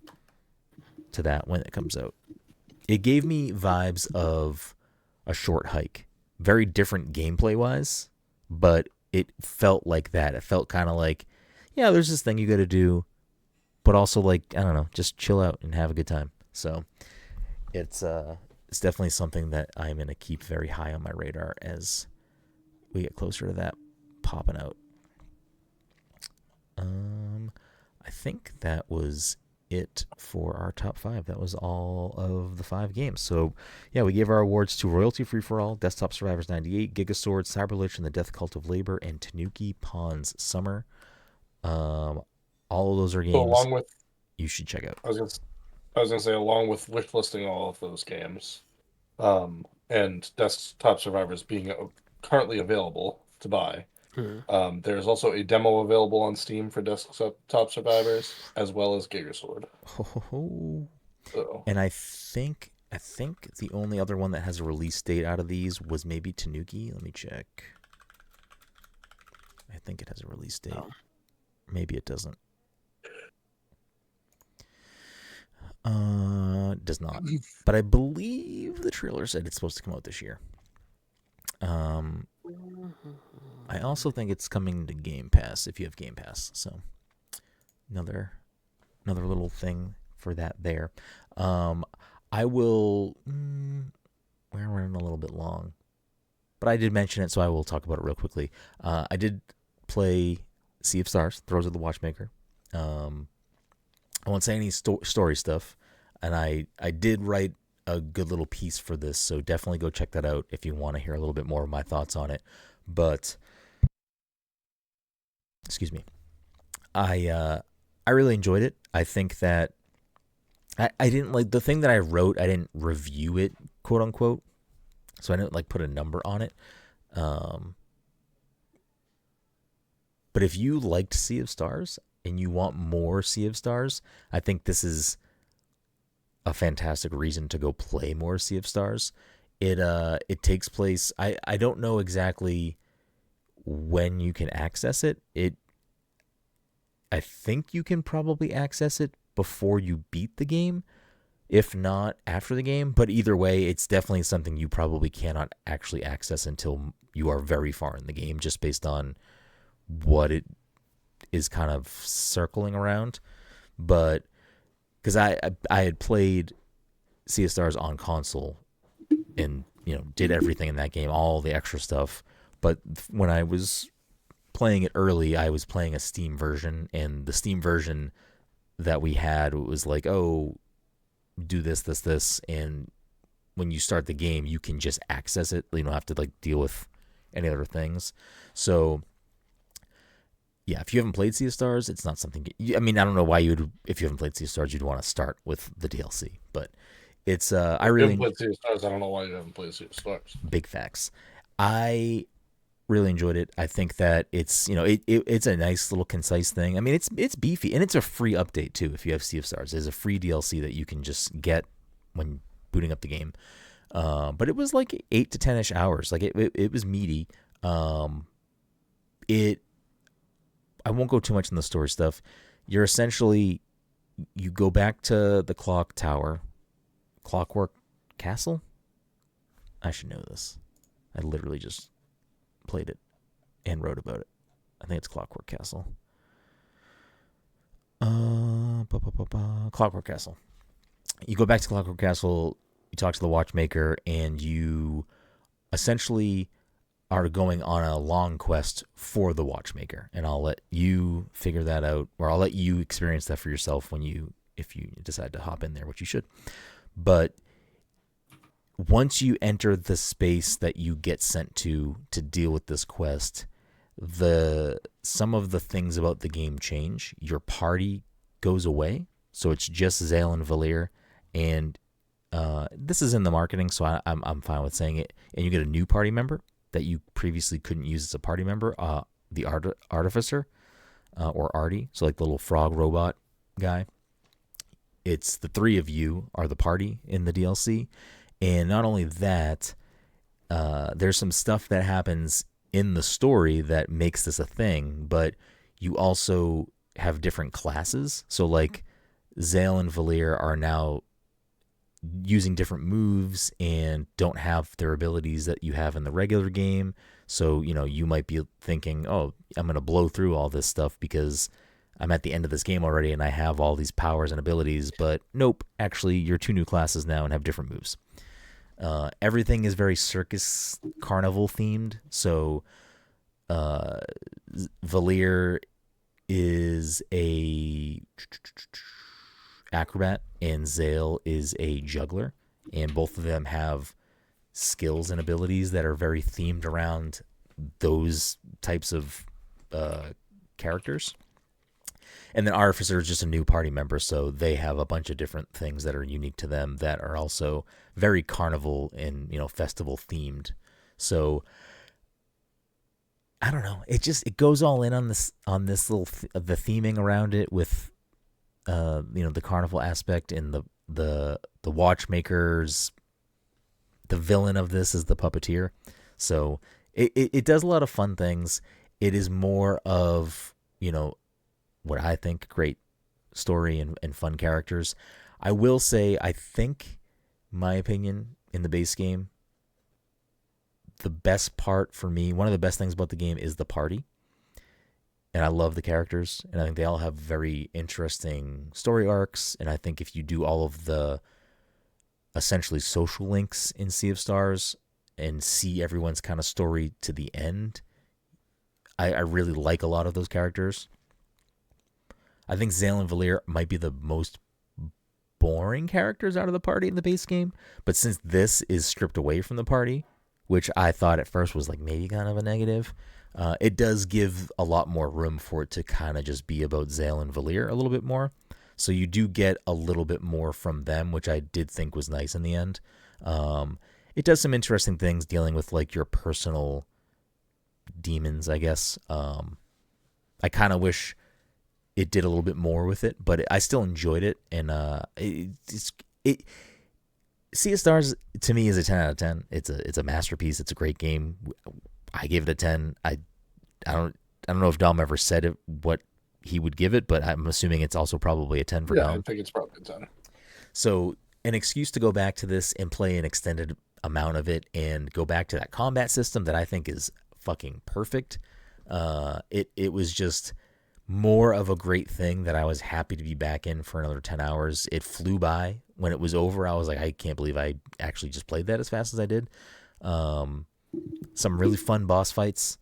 that when it comes out. It gave me vibes of a short hike, very different gameplay wise, but it felt like that. It felt kind of like, yeah, there's this thing you got to do, but also like I don't know, just chill out and have a good time. So it's definitely something that I'm gonna keep very high on my radar as we get closer to that popping out. I think that was it for our top five. That was all of the 5 games. So, yeah, we gave our awards to Royalty Free for All, Desktop Survivors 98, Gigasword, Cyberlich and the Death Cult of Labor, and Tanuki Pond's Summer. All of those are So games along with, you should check out. I was gonna say, along with wish listing all of those games, and Desktop Survivors being currently available to buy. There's also a demo available on Steam for Desktop Survivors, as well as Gigasword. Ho, ho, ho. So And I think I think the only other one that has a release date out of these was maybe Tanuki. Let me check. I think it has a release date. Oh. Maybe it doesn't. Does not. But I believe the trailer said it's supposed to come out this year. I also think it's coming to Game Pass if you have Game Pass. So another little thing for that there. I will. We're running a little bit long, but I did mention it, so I will talk about it real quickly. I did play Sea of Stars, Throes of the Watchmaker. I won't say any story stuff, and I did write a good little piece for this, so definitely go check that out if you want to hear a little bit more of my thoughts on it. But excuse me, I really enjoyed it. I think that I didn't like the thing that I wrote. I didn't review it, quote unquote, so I didn't like put a number on it. But if you liked Sea of Stars and you want more Sea of Stars, I think this is a fantastic reason to go play more Sea of Stars. It takes place. I don't know exactly when you can access it. I think you can probably access it before you beat the game, if not after the game. But either way, it's definitely something you probably cannot actually access until you are very far in the game, just based on what it is kind of circling around. But because I had played Sea of Stars on console and did everything in that game, all the extra stuff. But when I was playing it early, I was playing a Steam version, and the Steam version that we had was like, oh, do this, and when you start the game, you can just access it. You don't have to like deal with any other things. So yeah, if you haven't played Sea of Stars, it's not something. I mean, I don't know why you would, if you haven't played Sea of Stars, you'd want to start with the DLC. But it's I really played Sea of Stars. I don't know why you haven't played Sea of Stars. Big facts. I really enjoyed it. I think that it's it's a nice little concise thing. I mean, it's beefy, and it's a free update too. If you have Sea of Stars, there's a free DLC that you can just get when booting up the game. But it was like 8 to 10ish hours. Like it was meaty. I won't go too much in the story stuff. You're essentially, you go back to the Clockwork Castle. I should know this. I literally just played it and wrote about it. I think it's Clockwork Castle. Clockwork Castle. You go back to Clockwork Castle, you talk to the Watchmaker, and you essentially are going on a long quest for the Watchmaker. And I'll let you figure that out, or I'll let you experience that for yourself if you decide to hop in there, which you should. But once you enter the space that you get sent to deal with this quest, some of the things about the game change. Your party goes away, so it's just Zale and Valir, and this is in the marketing, so I'm fine with saying it. And you get a new party member that you previously couldn't use as a party member, the Artificer, or Artie, so like the little frog robot guy. It's the three of you are the party in the DLC. And not only that, there's some stuff that happens in the story that makes this a thing, but you also have different classes. So like Zale and Valir are now using different moves and don't have their abilities that you have in the regular game. So, you might be thinking, oh, I'm going to blow through all this stuff because I'm at the end of this game already and I have all these powers and abilities. But nope, actually, you're two new classes now and have different moves. Everything is very circus carnival themed. So Valir is a acrobat and Zale is a juggler, and both of them have skills and abilities that are very themed around those types of characters. And then Artificer is just a new party member, so they have a bunch of different things that are unique to them that are also very carnival and festival themed. So I don't know. It goes all in on this little the theming around it with the carnival aspect and the Watchmakers. The villain of this is the puppeteer, so it does a lot of fun things. It is more of, what I think, great story and fun characters. I will say, I think, my opinion, in the base game, the best part for me, one of the best things about the game is the party. And I love the characters, and I think they all have very interesting story arcs. And I think if you do all of the essentially social links in Sea of Stars and see everyone's kind of story to the end, I really like a lot of those characters. I think Zale and Valir might be the most boring characters out of the party in the base game, but since this is stripped away from the party, which I thought at first was like maybe kind of a negative, it does give a lot more room for it to kind of just be about Zale and Valir a little bit more. So you do get a little bit more from them, which I did think was nice in the end. It does some interesting things dealing with like your personal demons, I guess. I kind of wish it did a little bit more with it, but I still enjoyed it. And Sea of Stars to me is a 10 out of 10. It's a masterpiece. It's a great game. I gave it a 10. I don't know if Dom ever said it, what he would give it, but I'm assuming it's also probably a 10 for Dom. I think it's probably a 10. So an excuse to go back to this and play an extended amount of it and go back to that combat system that I think is fucking perfect. It was just more of a great thing that I was happy to be back in for another 10 hours. It flew by. When it was over, I was like, I can't believe I actually just played that as fast as I did. Some really fun boss fights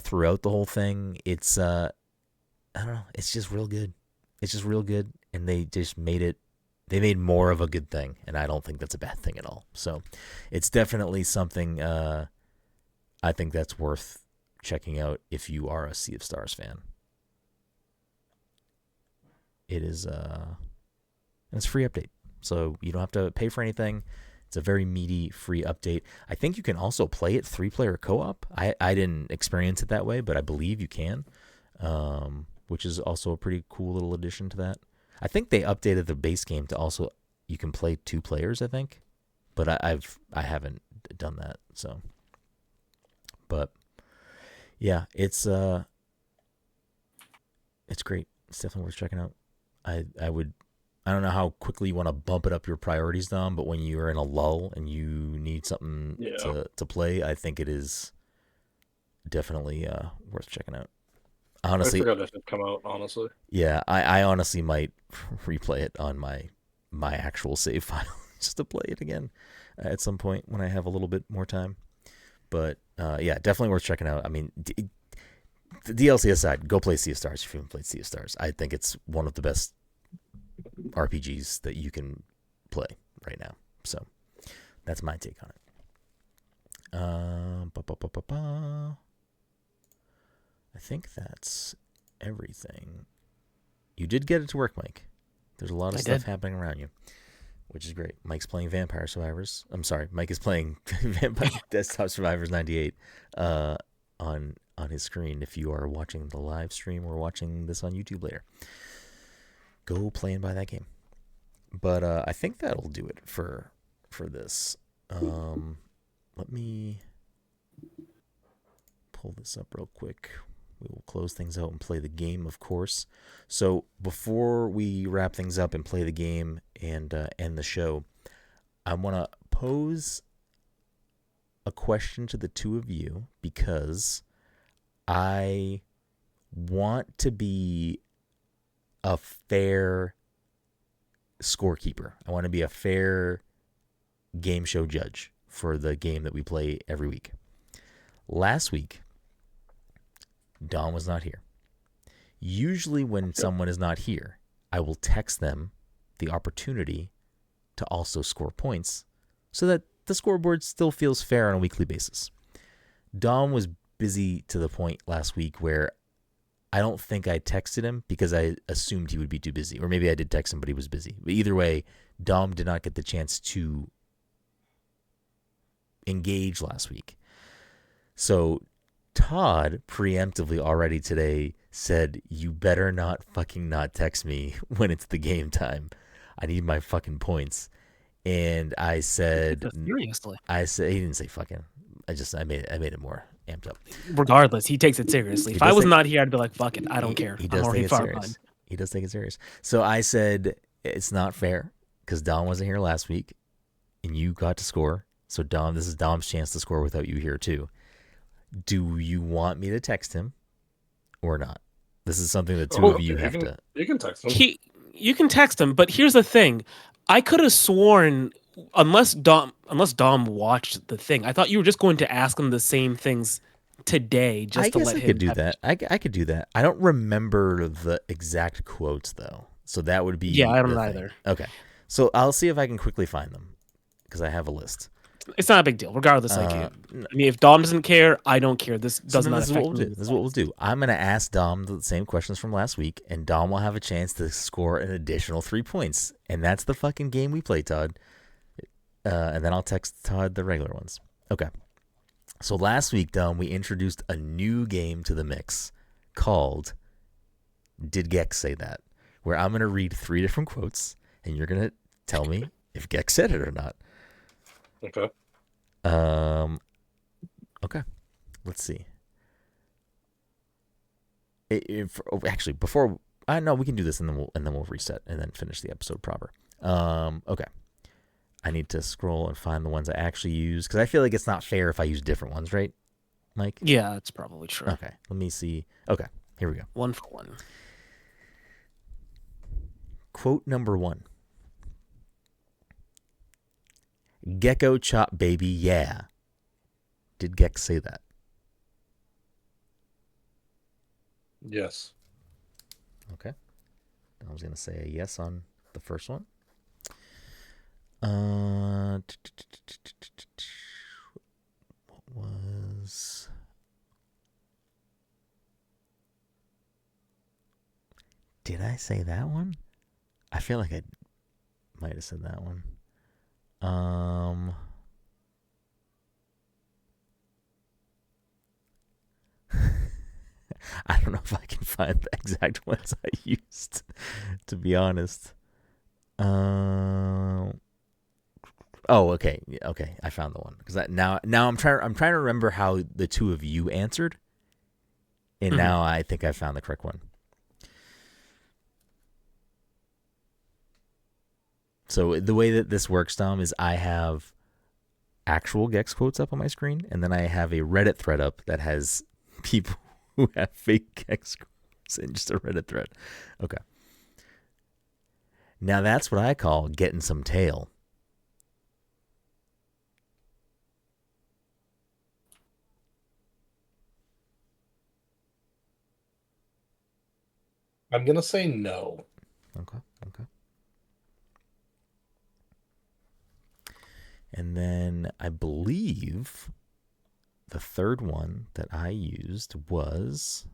throughout the whole thing. It's I don't know. It's just real good. It's just real good, and they just made it. They made more of a good thing, and I don't think that's a bad thing at all. So, it's definitely something I think that's worth checking out if you are a Sea of Stars fan. It is it's a free update, so you don't have to pay for anything. It's a very meaty free update. I think you can also play it 3-player co-op. I didn't experience it that way, but I believe you can. Which is also a pretty cool little addition to that. I think they updated the base game to also, you can play 2 players, I think, but I haven't done that. So, but yeah, it's great. It's definitely worth checking out. I don't know how quickly you want to bump it up your priorities, Dom, but when you're in a lull and you need something to play, I think it is definitely worth checking out. Honestly, I forgot it had come out, honestly. Yeah, I honestly might replay it on my actual save file just to play it again at some point when I have a little bit more time. But yeah, definitely worth checking out. I mean, the DLC aside, go play Sea of Stars if you haven't played Sea of Stars. I think it's one of the best RPGs that you can play right now. So that's my take on it. I think that's everything. You did get it to work, Mike. There's a lot of stuff happening around you, which is great. Mike's playing Vampire Survivors. I'm sorry, Mike is playing Vampire Desktop Survivors 98 on his screen. If you are watching the live stream or watching this on YouTube later, go play and buy that game. But I think that'll do it for this. Let me pull this up real quick. We will close things out and play the game, of course. So before we wrap things up and play the game and end the show, I want to pose a question to the two of you because I want to be a fair scorekeeper. I want to be a fair game show judge for the game that we play every week. Last week, Dom was not here. Usually when someone is not here, I will text them the opportunity to also score points so that the scoreboard still feels fair on a weekly basis. Dom was busy to the point last week where I don't think I texted him because I assumed he would be too busy. Or maybe I did text him, but he was busy. But either way, Dom did not get the chance to engage last week. So Todd preemptively already today said, you better not fucking not text me when it's the game time. I need my fucking points. And I said, seriously. he didn't say fucking. I made it more amped up. Regardless, he takes it seriously. If I was not here, I'd be like, fuck it, I don't care. He does take it serious. He does take it serious. So I said, it's not fair because Dom wasn't here last week and you got to score. So Dom, this is Dom's chance to score without you here too. Do you want me to text him or not? This is something that two of you have to. You can text him. You can text him, but here's the thing. I could have sworn, unless Dom watched the thing, I thought you were just going to ask him the same things today. Just to let him. I could do that. I could do that. I don't remember the exact quotes though, so that would be. Yeah, I don't either. Okay, so I'll see if I can quickly find them because I have a list. It's not a big deal, regardless. I mean, if Dom doesn't care, I don't care. This does not affect me. This is what we'll do. I'm going to ask Dom the same questions from last week, and Dom will have a chance to score an additional 3 points. And that's the fucking game we play, Todd. And then I'll text Todd the regular ones. Okay. So last week, Dom, we introduced a new game to the mix called Did Gex Say That? Where I'm going to read 3 different quotes, and you're going to tell me if Gex said it or not. Okay. Okay. Let's see. Actually, before no, we can do this and then we'll reset and then finish the episode proper. Okay. I need to scroll and find the ones I actually use because I feel like it's not fair if I use different ones, right, Mike? Yeah, that's probably true. Okay. Let me see. Okay. Here we go. 1 for 1. Quote number 1. Gecko chop baby, yeah. Did Gex say that? Yes. Okay. I was going to say a yes on the first one. What was... Did I say that one? I feel like I might have said that one. I don't know if I can find the exact ones I used, to be honest. Oh, okay. Okay, I found the one because now I'm trying to remember how the two of you answered, and now I think I found the correct one. So the way that this works, Dom, is I have actual Gex quotes up on my screen, and then I have a Reddit thread up that has people who have fake Gex quotes in just a Reddit thread. Okay. Now that's what I call getting some tail. I'm going to say no. Okay. And then I believe the third one that I used was...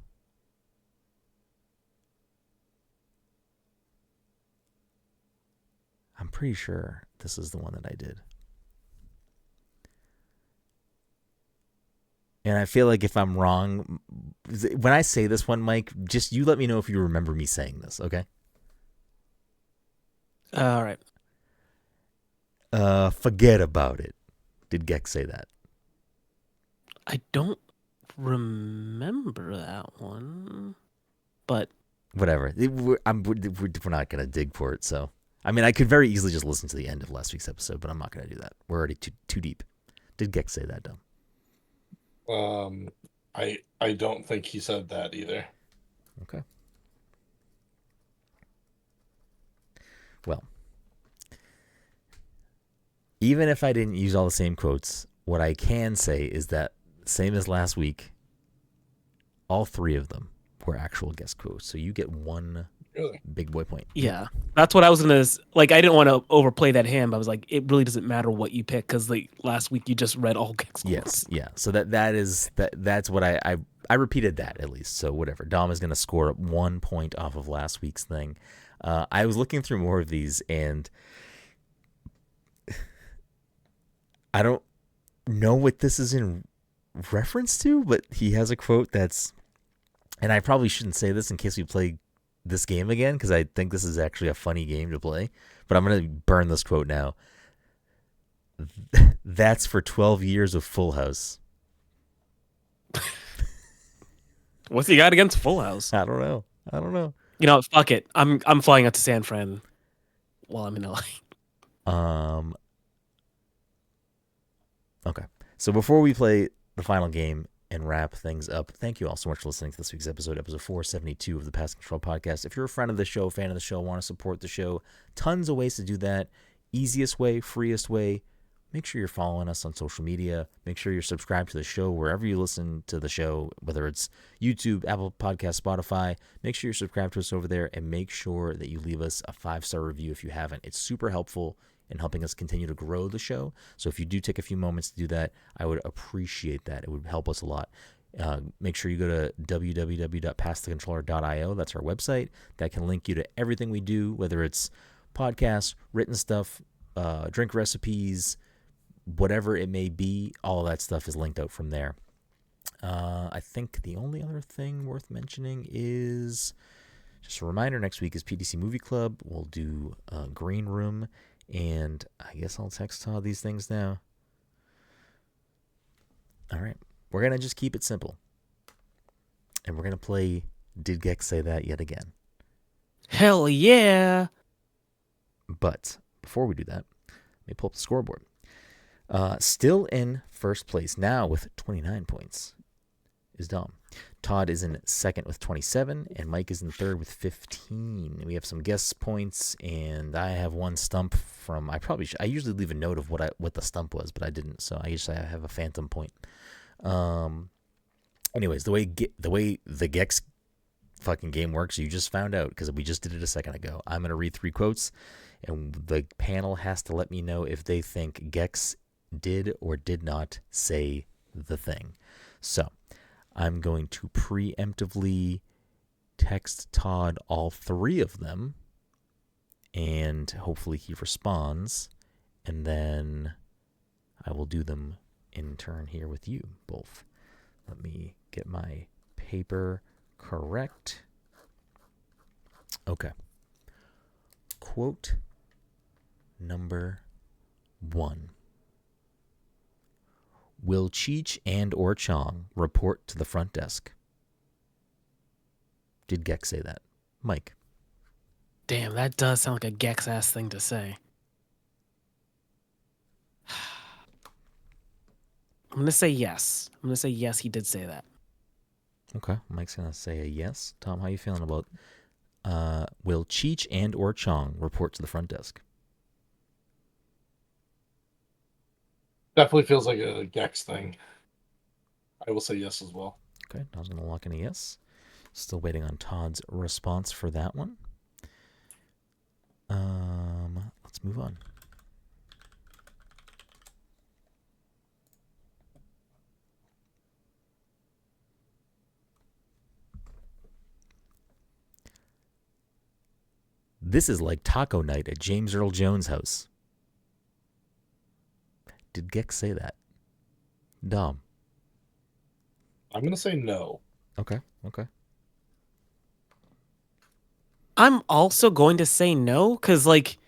I'm pretty sure this is the one that I did. And I feel like if I'm wrong, when I say this one, Mike, just you let me know if you remember me saying this, okay? All right. Forget about it. Did Gex say that? I don't remember that one, but whatever. We're not gonna dig for it. So I mean, I could very easily just listen to the end of last week's episode, but I'm not gonna do that. We're already too deep. Did Gex say that, Dumb? I don't think he said that either. Okay. Well, even if I didn't use all the same quotes, what I can say is that, same as last week, all 3 of them were actual guest quotes. So you get 1 big boy point. Yeah, that's what I was going to... Like, I didn't want to overplay that hand, but I was like, it really doesn't matter what you pick because last week you just read all guest quotes. Yes, yeah. So that's what I repeated that at least. So whatever. Dom is going to score 1 point off of last week's thing. I was looking through more of these and... I don't know what this is in reference to, but he has a quote that's, and I probably shouldn't say this in case we play this game again because I think this is actually a funny game to play. But I'm gonna burn this quote now. That's for 12 years of Full House. What's he got against Full House? I don't know. You know, fuck it. I'm flying out to San Fran while I'm in LA. Okay. So before we play the final game and wrap things up, thank you all so much for listening to this week's episode 472 of the Pass Control Podcast. If you're a friend of the show, fan of the show, want to support the show, tons of ways to do that. Easiest way, freest way, make sure you're following us on social media. Make sure you're subscribed to the show wherever you listen to the show, whether it's YouTube, Apple Podcasts, Spotify. Make sure you're subscribed to us over there, and make sure that you leave us a 5-star review if you haven't. It's super helpful in helping us continue to grow the show. So if you do take a few moments to do that, I would appreciate that. It would help us a lot. Make sure you go to www.passthecontroller.io. That's our website. That can link you to everything we do, whether it's podcasts, written stuff, drink recipes, whatever it may be. All that stuff is linked out from there. I think the only other thing worth mentioning is just a reminder, next week is PTC Movie Club. We'll do Green Room, and I guess I'll text Todd these things now. All right. We're going to just keep it simple. And we're going to play Did Gex Say That yet again. Hell yeah. But before we do that, let me pull up the scoreboard. Still in first place now with 29 points is Dom. Todd is in second with 27, and Mike is in third with 15. We have some guest points, and I have one stump from. I usually leave a note of what the stump was, but I didn't, so I have a phantom point. Anyways, the way the Gex fucking game works, you just found out because we just did it a second ago. I'm gonna read 3 quotes, and the panel has to let me know if they think Gex did or did not say the thing. So I'm going to preemptively text Todd all 3 of them, and hopefully he responds, and then I will do them in turn here with you both. Let me get my paper correct. Okay. Quote number 1. Will Cheech and or Chong report to the front desk? Did Gex say that? Mike. Damn, that does sound like a Gex-ass thing to say. I'm going to say yes. I'm going to say yes, he did say that. Okay, Mike's going to say a yes. Tom, how you feeling about will Cheech and or Chong report to the front desk? Definitely feels like a Gex thing. I will say yes as well. Okay, I was going to lock in a yes. Still waiting on Todd's response for that one. Let's move on. This is like taco night at James Earl Jones' house. Did Gex say that? Dom. I'm going to say no. Okay. I'm also going to say no, because, like...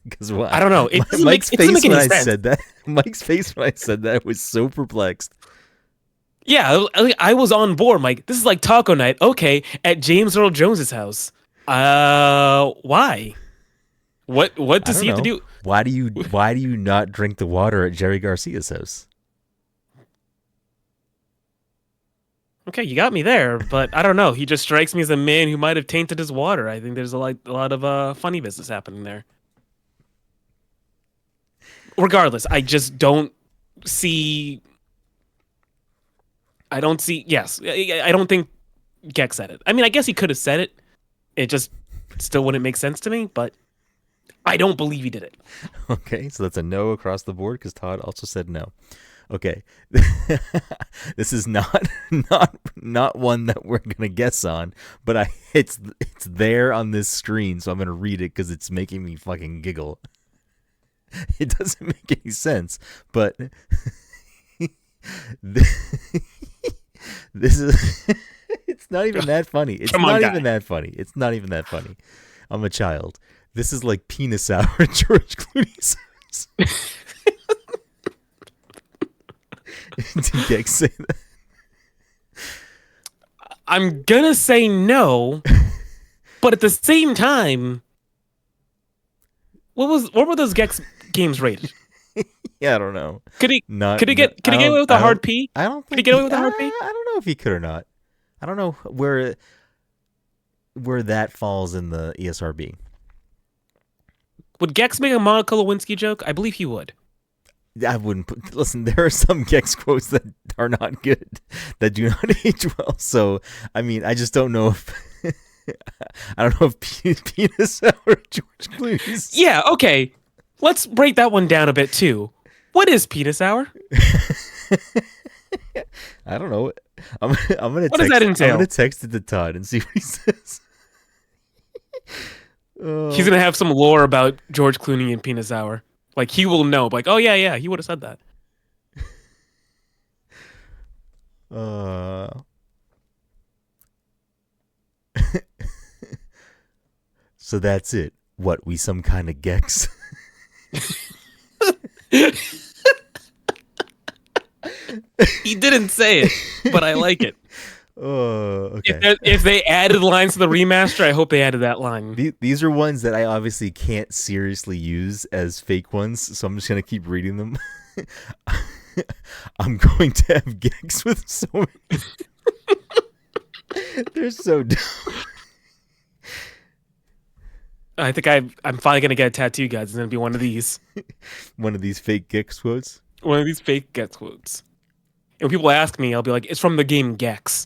Because what? I don't know. It doesn't Mike's make face any when I sense. said that. Mike's face when I said that was so perplexed. Yeah, I was on board, Mike. This is like taco night. Okay, at James Earl Jones's house. Why? What does he have to do? Why do you not drink the water at Jerry Garcia's house? Okay, you got me there, but I don't know. He just strikes me as a man who might have tainted his water. I think there's a lot of funny business happening there. Regardless, I just don't see. Yes, I don't think Gex said it. I mean, I guess he could have said it. It just still wouldn't make sense to me, but I don't believe he did it. Okay, so that's a no across the board because Todd also said no. Okay, this is not one that we're gonna guess on, but it's there on this screen, so I'm gonna read it because it's making me fucking giggle. It doesn't make any sense, but this is It's not even that funny. It's Come on, not guy. even that funny. It's not even that funny. I'm a child. This is like penis hour at George Clooney's house. Did Gex say that? I'm gonna say no, but at the same time, what were those Gex games rated? Yeah, I don't know. Could he get I away don't- with a hard P? I don't Could he think get away with a hard P? I don't know if he could or not. I don't know where that falls in the ESRB. Would Gex make a Monica Lewinsky joke? I believe he would. I wouldn't listen. There are some Gex quotes that are not good, that do not age well. So, I mean, I just don't know if I don't know if penis or George Clooney's. Yeah, okay. Let's break that one down a bit too. What is penis hour? I don't know. I'm gonna. What does that entail? I'm gonna text it to Todd and see what he says. He's gonna have some lore about George Clooney and penis hour. Like he will know. Like, oh yeah, he would have said that. So that's it. What, we some kind of Gex? He didn't say it, but I like it. Okay. If they added lines to the remaster, I hope they added that line. These are ones that I obviously can't seriously use as fake ones, so I'm just gonna keep reading them. I'm going to have Gex with so many. They're so dumb. I think I'm finally gonna get a tattoo, guys. It's gonna be one of these. One of these fake Gex quotes. One of these fake Gex quotes. And when people ask me, I'll be like, "It's from the game Gex."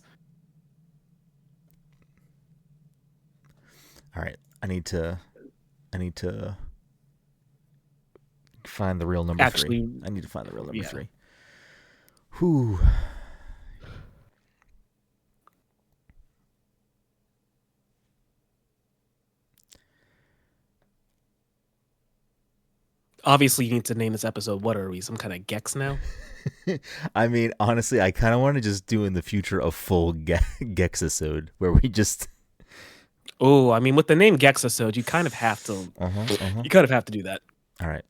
All right, I need to find the real number Actually, 3. I need to find the real number yeah. 3. Whew. Obviously, you need to name this episode. What are we? Some kind of Gex now? I mean, honestly, I kind of want to just do in the future a full Gexisode where we just. Oh, I mean, with the name Gexisode, you kind of have to. You kind of have to do that. All right.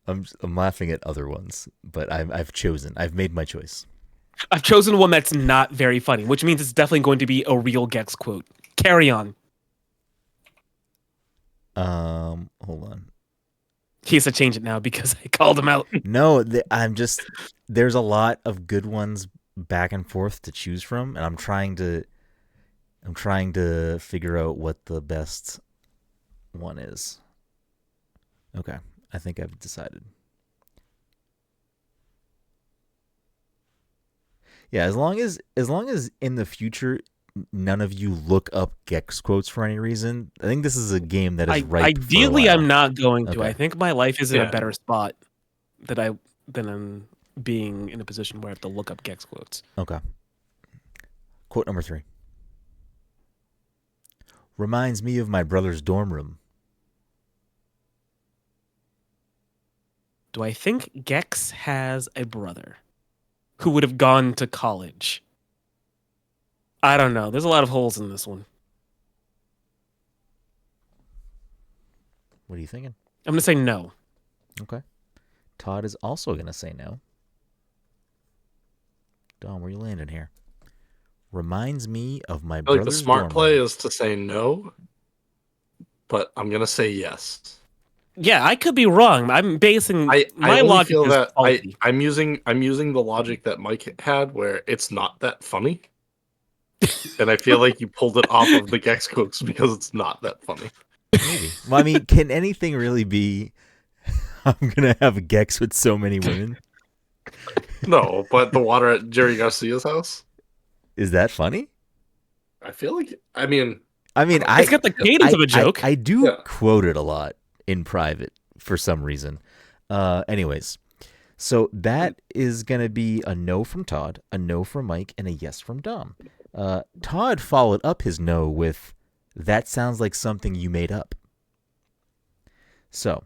I'm laughing at other ones, but I've made my choice. I've chosen one that's not very funny, which means it's definitely going to be a real Gex quote. Carry on. Hold on. He has to change it now because I called him out. No, there's a lot of good ones back and forth to choose from, and I'm trying to figure out what the best one is. Okay, I think I've decided. Yeah, as long as in the future none of you look up Gex quotes for any reason, I think this is a game that is ripe. Ideally, I'm not going to. Okay. I think my life is in a better spot than I'm being in a position where I have to look up Gex quotes. Okay. Quote number 3. Reminds me of my brother's dorm room. Do I think Gex has a brother who would have gone to college? I don't know. There's a lot of holes in this one. What are you thinking? I'm going to say no. Okay. Todd is also going to say no. Dom, where you landing here? Reminds me of my brother's The smart dorm play room. is to say no, but I'm going to say yes. Yeah, I could be wrong. I'm basing I my only logic feel is that faulty. I'm using the logic that Mike had where it's not that funny. And I feel like you pulled it off of the Gex quotes because it's not that funny. Maybe. Well, I mean, can anything really be I'm going to have a Gex with so many women? No, but the water at Jerry Garcia's house? Is that funny? I feel like, I mean, It's got the cadence of a joke. I do quote it a lot in private for some reason. Anyways, so that is going to be a no from Todd, a no from Mike, and a yes from Dom. Todd followed up his no with, that sounds like something you made up. So,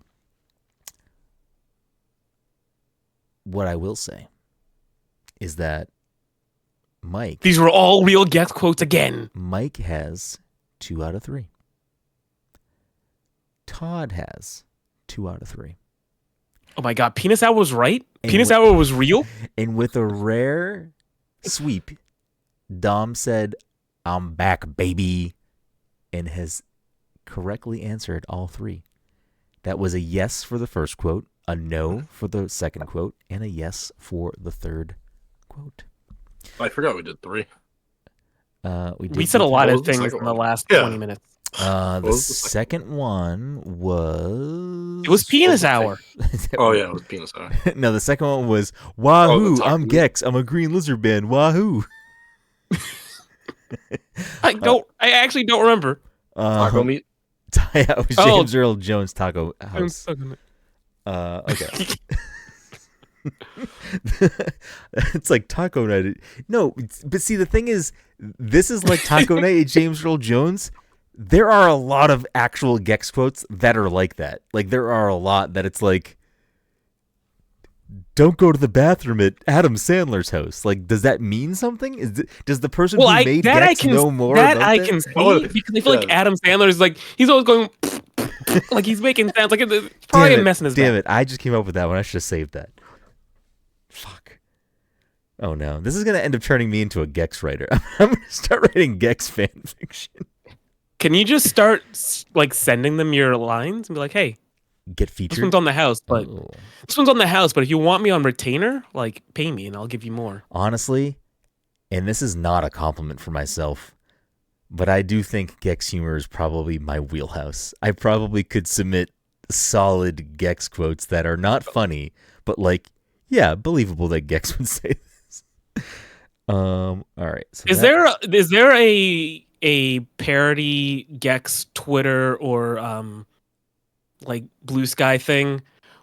what I will say is that Mike. These were all real Gex quotes again. Mike has 2 out of 3. Todd has 2 out of 3. Oh my god, Penis Hour was right? Penis Hour was real? And with a rare sweep, Dom said, "I'm back, baby," and has correctly answered all 3. That was a yes for the first quote, a no for the second quote, and a yes for the third quote. I forgot we did 3. We said a lot of things in the last 20 minutes. The second one was... It was Penis Hour. Oh, yeah, it was Penis Hour. No, the second one was, "Wahoo, I'm Gex. I'm a green lizard band. Wahoo." I actually don't remember. Taco meat? Yeah, it was James Earl Jones Taco House. Okay. It's like Taco Night. No, but see, the thing is, this is like Taco Night at James Earl Jones. There are a lot of actual Gex quotes that are like that. Like, there are a lot that it's like, "Don't go to the bathroom at Adam Sandler's house." Like, does that mean something? Does the person who made Gex know more about that? I can see, because I feel like Adam Sandler is like, he's always going, like he's making sounds, like it's probably a mess in his Damn it, I just came up with that one. I should have saved that. Fuck. Oh no, this is going to end up turning me into a Gex writer. I'm going to start writing Gex fan fiction. Can you just start like sending them your lines and be like, "Hey, get featured. This one's on the house, but if you want me on retainer, like pay me and I'll give you more." Honestly, and this is not a compliment for myself, but I do think Gex humor is probably my wheelhouse. I probably could submit solid Gex quotes that are not funny, but like, yeah, believable that Gex would say this. All right. So is there a parody Gex Twitter or like Blue Sky thing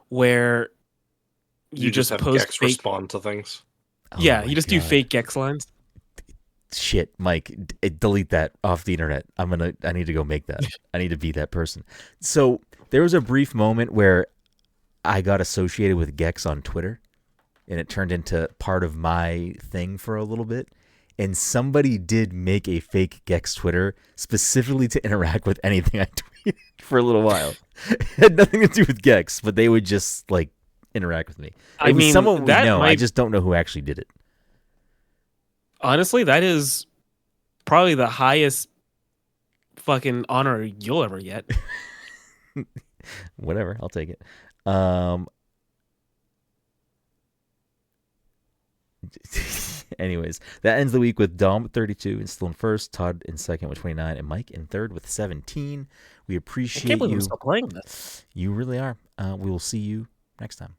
where you just have post Gex respond to things? Yeah, you just do fake Gex lines. Shit, Mike, delete that off the internet. I need to go make that. I need to be that person. So there was a brief moment where I got associated with Gex on Twitter, and it turned into part of my thing for a little bit. And somebody did make a fake Gex Twitter specifically to interact with anything I tweeted for a little while. It had nothing to do with Gex, but they would just like interact with me. I mean, someone we know. I just don't know who actually did it. Honestly, that is probably the highest fucking honor you'll ever get. Whatever, I'll take it. Anyways, that ends the week with Dom with 32 and still in first, Todd in second with 29, and Mike in third with 17. We appreciate you. I can't believe I'm still playing this. You really are. We will see you next time.